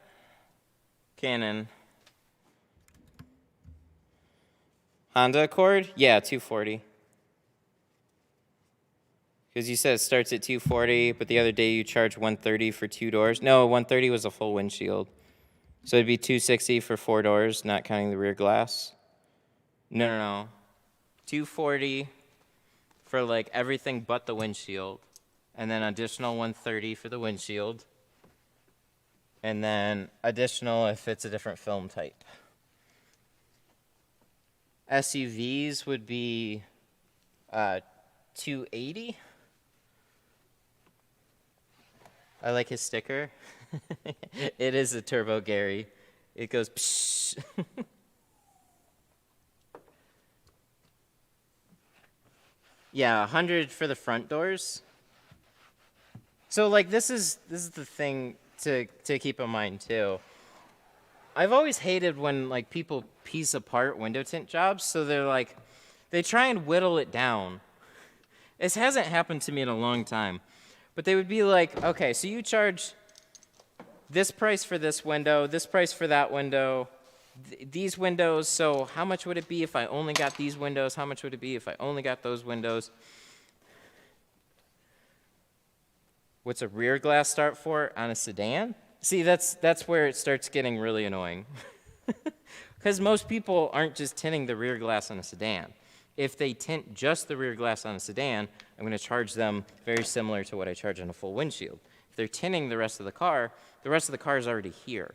Canon. Honda Accord? Yeah, 240. Because you said it starts at 240, but the other day you charged 130 for 2 doors. No, 130 was a full windshield. So it'd be 260 for 4 doors, not counting the rear glass. No. 240 for like everything but the windshield. And then additional 130 for the windshield. And then additional if it's a different film type. SUVs would be 280. I like his sticker. It is a Turbo Gary. It goes psh. Yeah, 100 for the front doors. So like this is the thing to keep in mind too. I've always hated when like people piece apart window tint jobs, so they try and whittle it down. This hasn't happened to me in a long time. But they would be like, okay, so you charge this price for this window, this price for that window, these windows, so how much would it be if I only got these windows? How much would it be if I only got those windows? What's a rear glass start for on a sedan? See, that's where it starts getting really annoying. Because most people aren't just tinting the rear glass on a sedan. If they tint just the rear glass on a sedan, I'm going to charge them very similar to what I charge on a full windshield. If they're tinting the rest of the car is already here.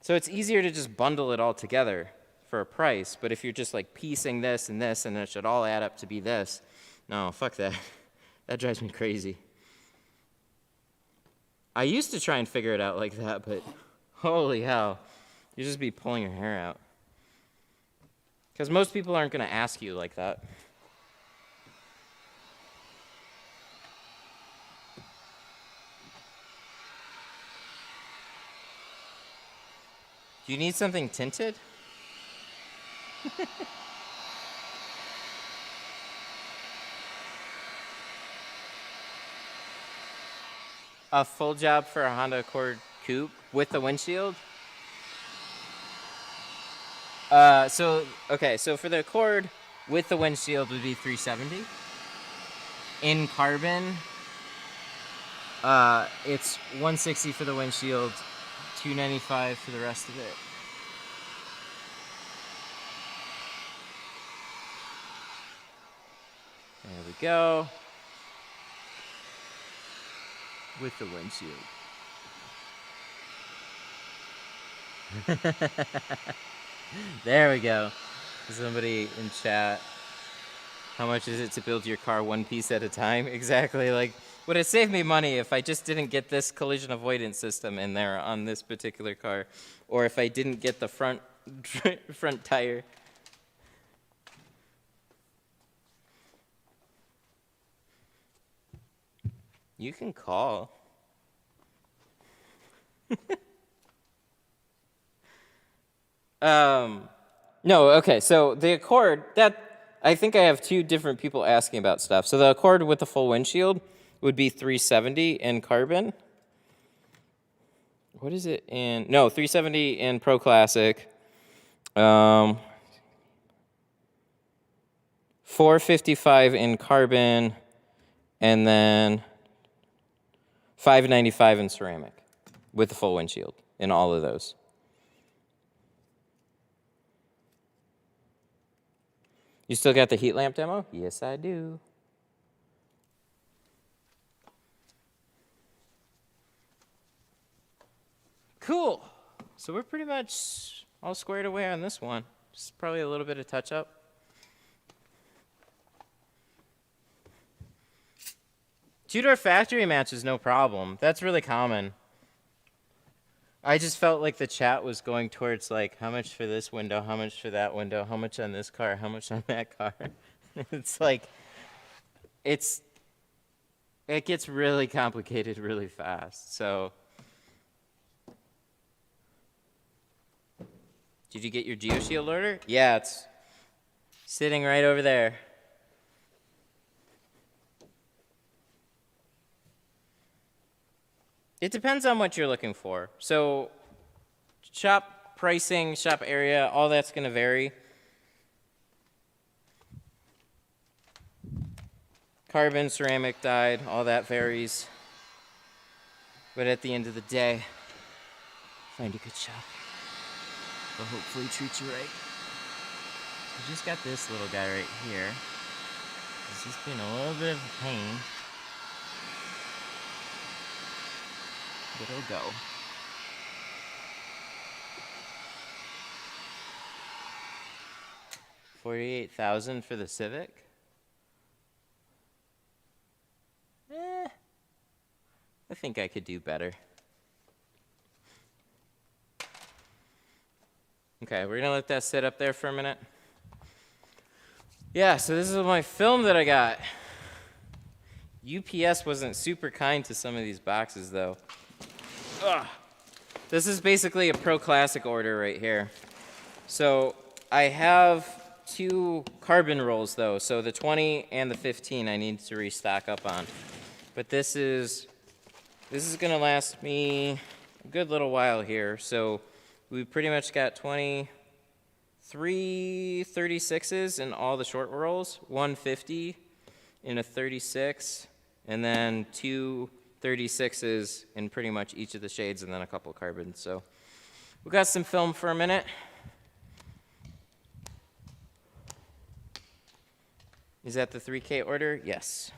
So it's easier to just bundle it all together for a price, but if you're just like piecing this and it should all add up to be this, no, fuck that. That drives me crazy. I used to try and figure it out like that, but holy hell, you just be pulling your hair out. Because most people aren't going to ask you like that. Do you need something tinted? A full job for a Honda Accord coupe with the windshield? So for the Accord with the windshield would be $370. In carbon, it's $160 for the windshield, $295 for the rest of it. There we go. With the windshield. There we go. Somebody in chat. How much is it to build your car one piece at a time? Exactly. Like, would it save me money if I just didn't get this collision avoidance system in there on this particular car? Or if I didn't get the front tire? You can call. No, okay, so the Accord, I think I have 2 different people asking about stuff. So the Accord with the full windshield would be $370 in carbon. What is it in, no, $370 in Pro Classic. $455 in carbon, and then $595 in ceramic. with the full windshield in all of those. You still got the heat lamp demo? Yes, I do. Cool. So we're pretty much all squared away on this one. Just probably a little bit of touch up. Two-door factory match is no problem. That's really common. I just felt like the chat was going towards like, how much for this window, how much for that window, how much on this car, how much on that car. It's like, it gets really complicated really fast. So, did you get your GeoShield order? Yeah, it's sitting right over there. It depends on what you're looking for. So shop pricing, shop area, all that's going to vary. Carbon, ceramic, dyed, all that varies. But at the end of the day, find a good shop. They'll hopefully treat you right. I just got this little guy right here. He's just been a little bit of a pain. But it'll go. $48,000 for the Civic? I think I could do better. Okay, we're gonna let that sit up there for a minute. Yeah, so this is my film that I got. UPS wasn't super kind to some of these boxes though. Ugh. This is basically a Pro Classic order right here. So I have 2 carbon rolls though, so the 20 and the 15 I need to restock up on. But this is gonna last me a good little while here. So we pretty much got 23 36s in all the short rolls, 150 in a 36, and then 2 36s in pretty much each of the shades, and then a couple carbons. So we got some film for a minute. Is that the 3K order? Yes.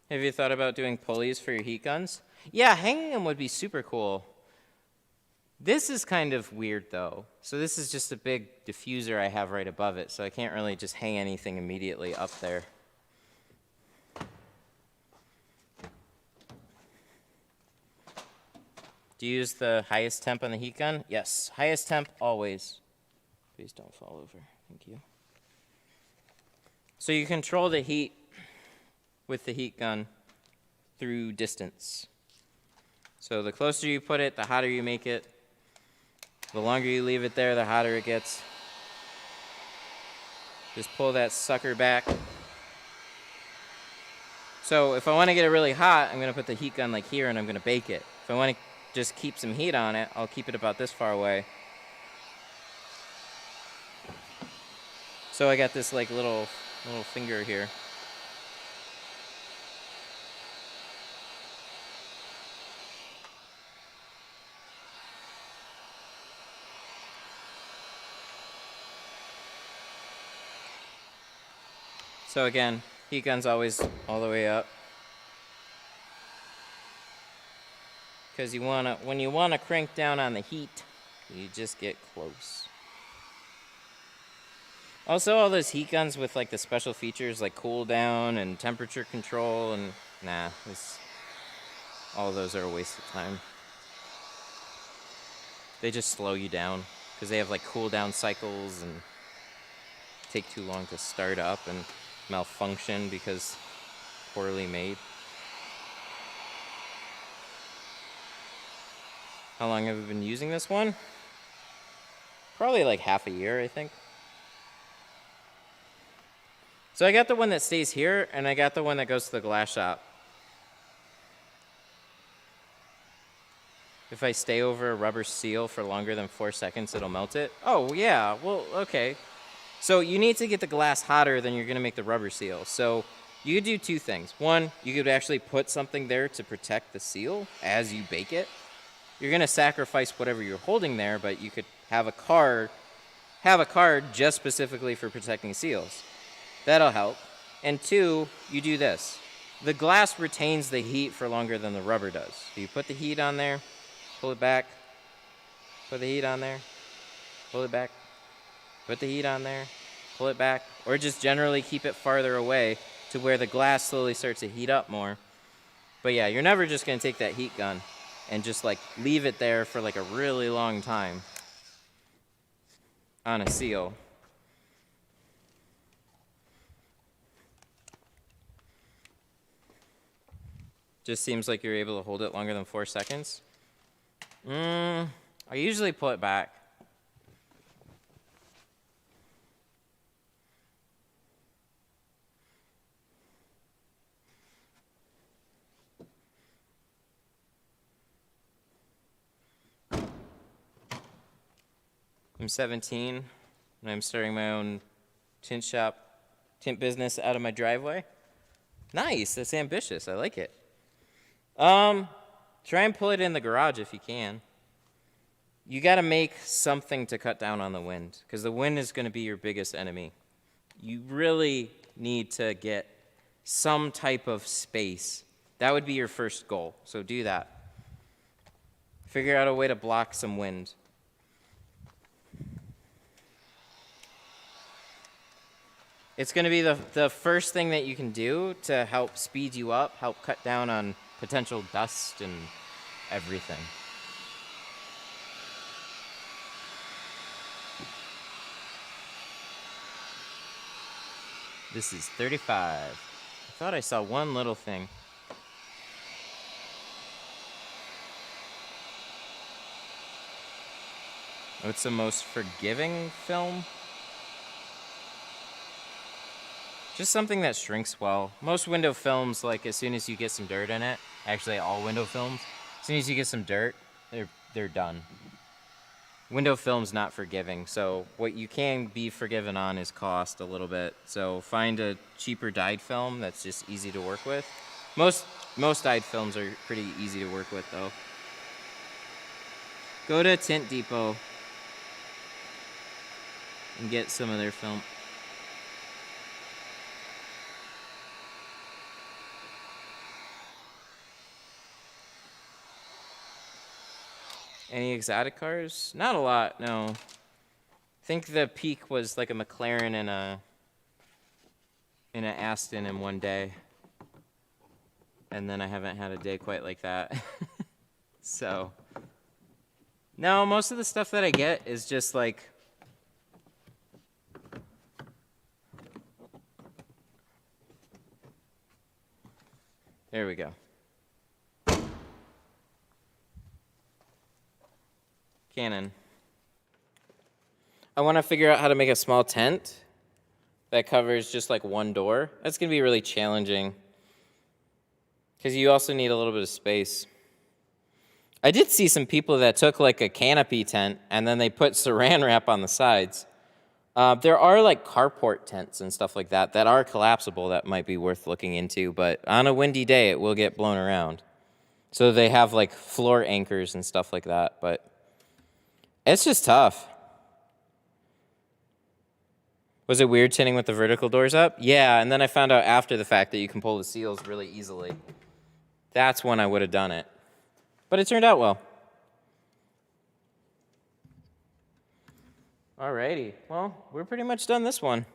Have you thought about doing pulleys for your heat guns? Yeah, hanging them would be super cool. This is kind of weird though. So this is just a big diffuser I have right above it, so I can't really just hang anything immediately up there. Do you use the highest temp on the heat gun? Yes, highest temp always. Please don't fall over, thank you. So you control the heat with the heat gun through distance. So the closer you put it, the hotter you make it. The longer you leave it there, the hotter it gets. Just pull that sucker back. So if I want to get it really hot, I'm going to put the heat gun like here and I'm going to bake it. If I want to just keep some heat on it, I'll keep it about this far away. So I got this like little finger here. So again, heat gun's always all the way up. Because when you wanna crank down on the heat, you just get close. Also, all those heat guns with like the special features like cool down and temperature control, and nah, all of those are a waste of time. They just slow you down because they have like cool down cycles and take too long to start up and malfunction because poorly made. How long have we been using this one? Probably like half a year, I think. So I got the one that stays here, and I got the one that goes to the glass shop. If I stay over a rubber seal for longer than 4 seconds, it'll melt it. Oh, yeah, well, okay. So you need to get the glass hotter than you're going to make the rubber seal. So you could do two things. One, you could actually put something there to protect the seal as you bake it. You're going to sacrifice whatever you're holding there, but you could have a card just specifically for protecting seals. That'll help. And two, you do this. The glass retains the heat for longer than the rubber does. So you put the heat on there, pull it back, put the heat on there, pull it back, put the heat on there, pull it back, or just generally keep it farther away to where the glass slowly starts to heat up more. But yeah, you're never just going to take that heat gun and just like leave it there for like a really long time on a seal. Just seems like you're able to hold it longer than 4 seconds. I usually pull it back. I'm 17 and I'm starting my own tint business out of my driveway. Nice, that's ambitious, I like it. Try and pull it in the garage if you can. You gotta make something to cut down on the wind, because the wind is gonna be your biggest enemy. You really need to get some type of space. That would be your first goal, so do that. Figure out a way to block some wind. It's going to be the first thing that you can do to help speed you up, help cut down on potential dust and everything. This is 35. I thought I saw one little thing. What's the most forgiving film? Just something that shrinks well. Most window films, like as soon as you get some dirt in it, actually all window films, as soon as you get some dirt, they're done. Window film's not forgiving, so what you can be forgiven on is cost a little bit. So find a cheaper dyed film that's just easy to work with. Most dyed films are pretty easy to work with though. Go to Tint Depot and get some of their film. Any exotic cars? Not a lot, no. I think the peak was like a McLaren and an Aston in one day. And then I haven't had a day quite like that. So, no, most of the stuff that I get is just like, there we go. Canon. I want to figure out how to make a small tent that covers just like one door. That's going to be really challenging because you also need a little bit of space. I did see some people that took like a canopy tent and then they put saran wrap on the sides. There are like carport tents and stuff like that that are collapsible that might be worth looking into, but on a windy day it will get blown around. So they have like floor anchors and stuff like that, but it's just tough. Was it weird tinting with the vertical doors up? Yeah, and then I found out after the fact that you can pull the seals really easily. That's when I would have done it. But it turned out well. Alrighty, well, we're pretty much done this one.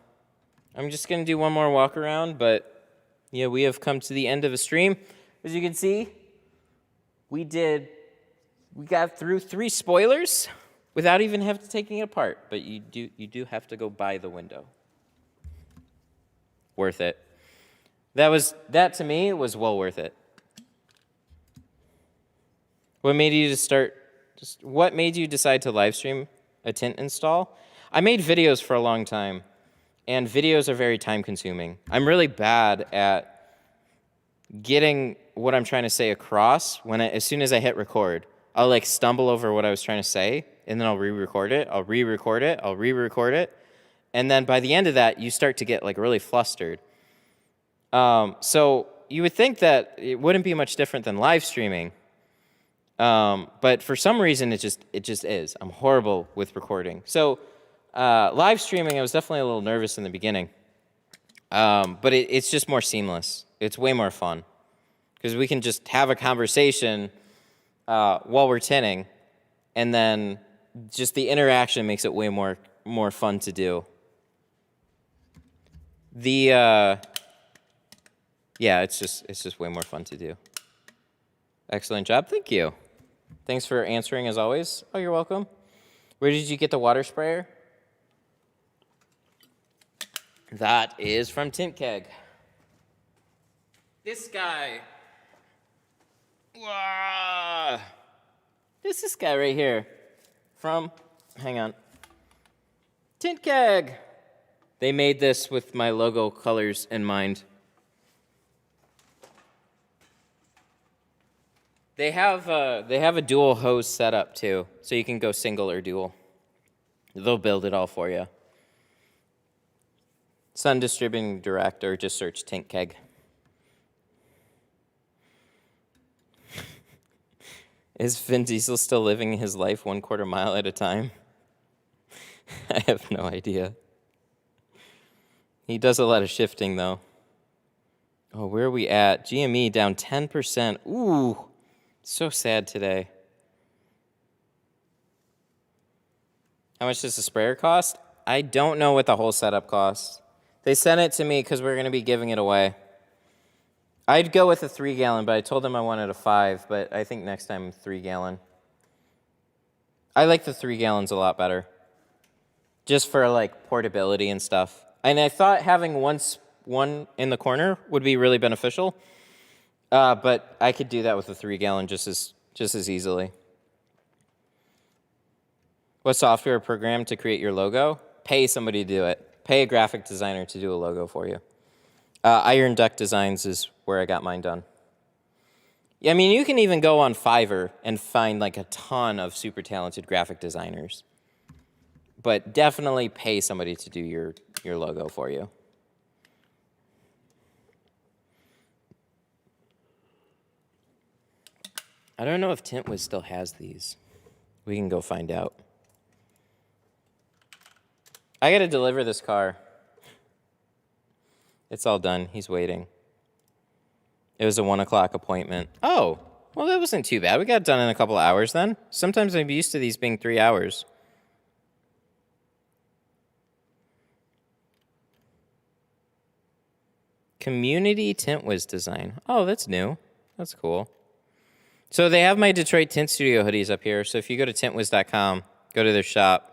I'm just gonna do one more walk around, but yeah, we have come to the end of a stream. As you can see, we got through 3 spoilers without even having to taking it apart, but you do have to go by the window. Worth it. That to me was well worth it. What made you what made you decide to live stream a tint install? I made videos for a long time, and videos are very time consuming. I'm really bad at getting what I'm trying to say across as soon as I hit record. I'll like stumble over what I was trying to say, and then I'll re-record it, I'll re-record it, I'll re-record it, And then by the end of that, you start to get like really flustered. So you would think that it wouldn't be much different than live streaming. But for some reason, it just is. I'm horrible with recording. So live streaming, I was definitely a little nervous in the beginning. But it's just more seamless. It's way more fun. Because we can just have a conversation while we're tinting, and then just the interaction makes it way more fun to do. Yeah, it's just way more fun to do. Excellent job, thank you. Thanks for answering as always. Oh, you're welcome. Where did you get the water sprayer? That is from Tint Keg. This guy. Wow. This guy right here from, hang on, Tint Keg. They made this with my logo colors in mind. They have a dual hose setup too, so you can go single or dual. They'll build it all for you. Sun Distributing Direct, or just search Tint Keg. Is Vin Diesel still living his life 1/4 mile at a time? I have no idea. He does a lot of shifting, though. Oh, where are we at? GME down 10%. Ooh, so sad today. How much does the sprayer cost? I don't know what the whole setup costs. They sent it to me because we're going to be giving it away. I'd go with a 3-gallon, but I told them I wanted a 5, but I think next time 3-gallon. I like the 3 gallons a lot better. Just for like portability and stuff. And I thought having one in the corner would be really beneficial. But I could do that with a 3-gallon just as easily. What software or program to create your logo? Pay somebody to do it. Pay a graphic designer to do a logo for you. Iron Duck Designs is where I got mine done. Yeah, I mean, you can even go on Fiverr and find like a ton of super talented graphic designers. But definitely pay somebody to do your logo for you. I don't know if Tint Wiz still has these. We can go find out. I gotta deliver this car. It's all done. He's waiting. It was a 1 o'clock appointment. Oh, well, that wasn't too bad. We got it done in a couple of hours then. Sometimes I'm used to these being 3 hours. Community Tint Wiz design. Oh, that's new. That's cool. So they have my Detroit Tint Studio hoodies up here. So if you go to tintwiz.com, go to their shop.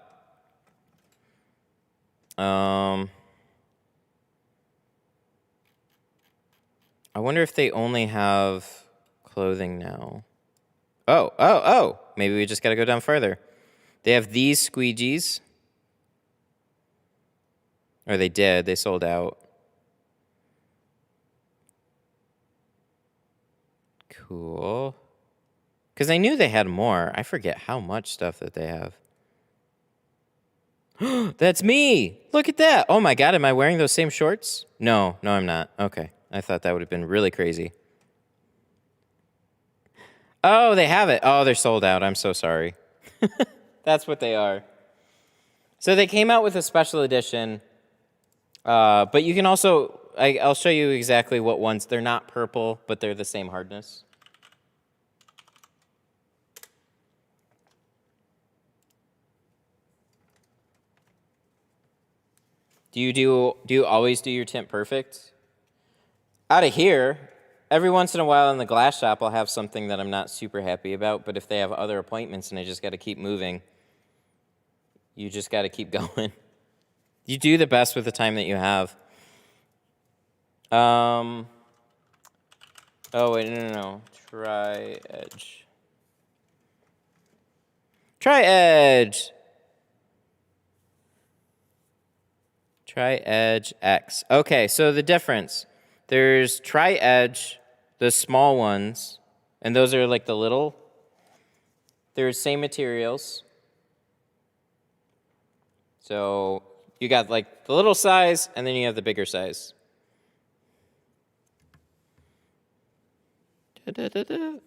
I wonder if they only have clothing now. Oh. Maybe we just got to go down further. They have these squeegees. Or they did. They sold out. Cool. Because I knew they had more. I forget how much stuff that they have. That's me! Look at that! Oh my god, am I wearing those same shorts? No, I'm not. Okay. I thought that would have been really crazy. Oh, they have it. Oh, they're sold out. I'm so sorry. That's what they are. So they came out with a special edition. But you can also... I'll show you exactly what ones. They're not purple, but they're the same hardness. Do you always do your tint perfect? Out of here, every once in a while in the glass shop, I'll have something that I'm not super happy about, but if they have other appointments and I just got to keep moving, you just got to keep going. You do the best with the time that you have. Oh, wait, no. Try Edge. Try Edge. Try Edge X. Okay, so the difference. There's Try Edge, the small ones, and those are like the little. They're same materials. So You got like the little size, and then you have the bigger size.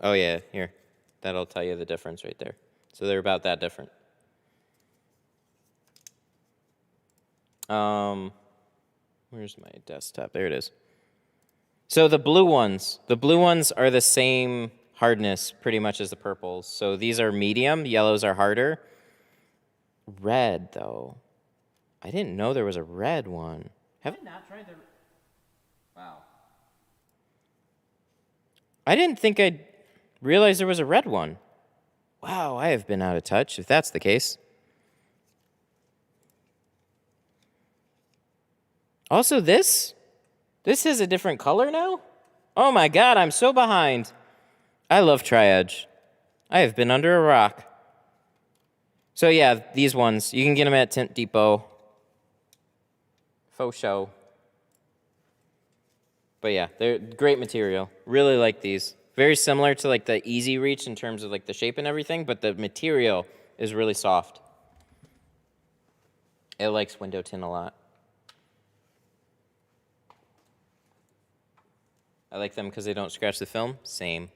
Oh yeah, here. That'll tell you the difference right there. So they're about that different. Where's my desktop? There it is. So the blue ones are the same hardness pretty much as the purples. So these are medium, yellows are harder. Red, though. I didn't know there was a red one. Have I not tried the... Wow. I didn't think I'd realize there was a red one. Wow, I have been out of touch, if that's the case. Also, this has a different color now? Oh my god, I'm so behind. I love Tri-Edge. I have been under a rock. So yeah, these ones, you can get them at Tint Depot. Faux show. But yeah, they're great material. Really like these. Very similar to like the Easy Reach in terms of like the shape and everything, but the material is really soft. It likes window tint a lot. I like them because they don't scratch the film. Same.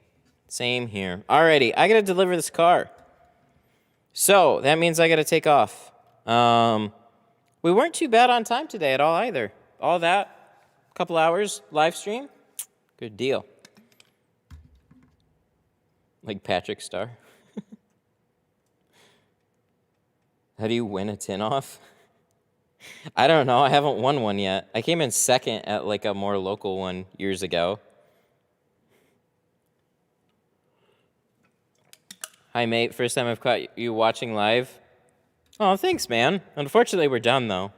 Same here. Alrighty, I gotta deliver this car. So, that means I gotta take off. We weren't too bad on time today at all either. All that, couple hours, live stream, good deal. Like Patrick Star. How do you win a tin off? I don't know, I haven't won one yet. I came in second at like a more local one years ago. Hi, mate. First time I've caught you watching live. Oh, thanks, man. Unfortunately, we're done, though.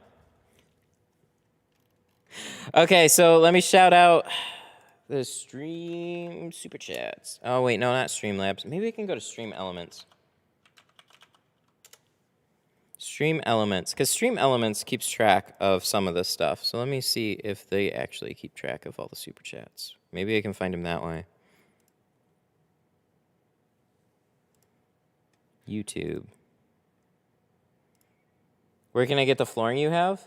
Okay, so let me shout out the stream super chats. Oh, wait, no, not Streamlabs. Maybe we can go to Stream Elements. Stream Elements, because Stream Elements keeps track of some of this stuff. So let me see if they actually keep track of all the super chats. Maybe I can find them that way. YouTube. Where can I get the flooring you have?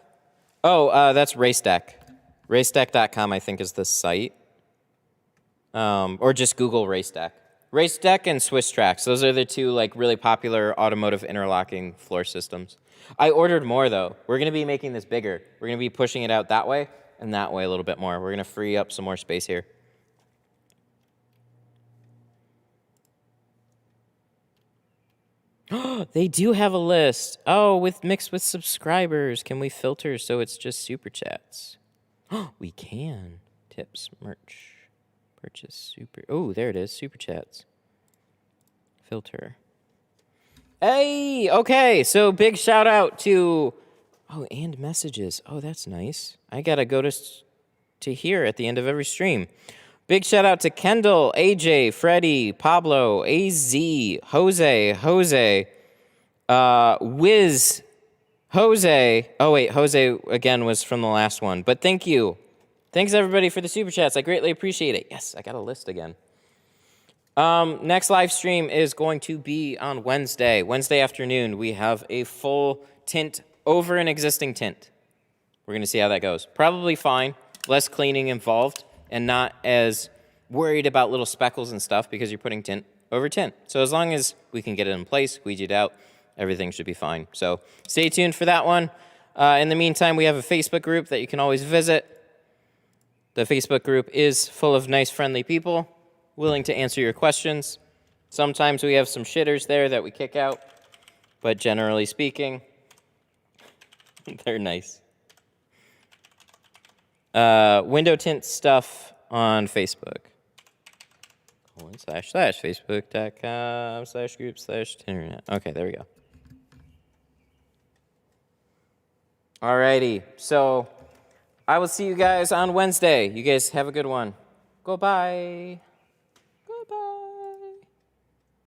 Oh, that's RaceDeck. RaceDeck.com, I think, is the site. Or just Google RaceDeck. RaceDeck and Swiss Tracks. Those are the two like really popular automotive interlocking floor systems. I ordered more, though. We're going to be making this bigger. We're going to be pushing it out that way and that way a little bit more. We're going to free up some more space here. They do have a list. Oh, mixed with subscribers. Can we filter so it's just super chats? We can. Tips, merch, purchase, super. Oh, there it is. Super chats. Filter. Hey, okay. So big shout out to. Oh, and messages. Oh, that's nice. I gotta go to here at the end of every stream. Big shout out to Kendall, AJ, Freddie, Pablo, AZ, Jose, Wiz, Jose. Oh, wait, Jose again was from the last one. But thank you. Thanks, everybody, for the super chats. I greatly appreciate it. Yes, I got a list again. Next live stream is going to be on Wednesday. Wednesday afternoon, we have a full tint over an existing tint. We're going to see how that goes. Probably fine. Less cleaning involved. And not as worried about little speckles and stuff because you're putting tint over tint. So as long as we can get it in place, squeegee it out, everything should be fine. So stay tuned for that one. In the meantime, we have a Facebook group that you can always visit. The Facebook group is full of nice, friendly people willing to answer your questions. Sometimes we have some shitters there that we kick out, but generally speaking, they're nice. Window tint stuff on Facebook. //facebook.com/group/internet. Okay, there we go. Alrighty, so I will see you guys on Wednesday. You guys have a good one. Goodbye.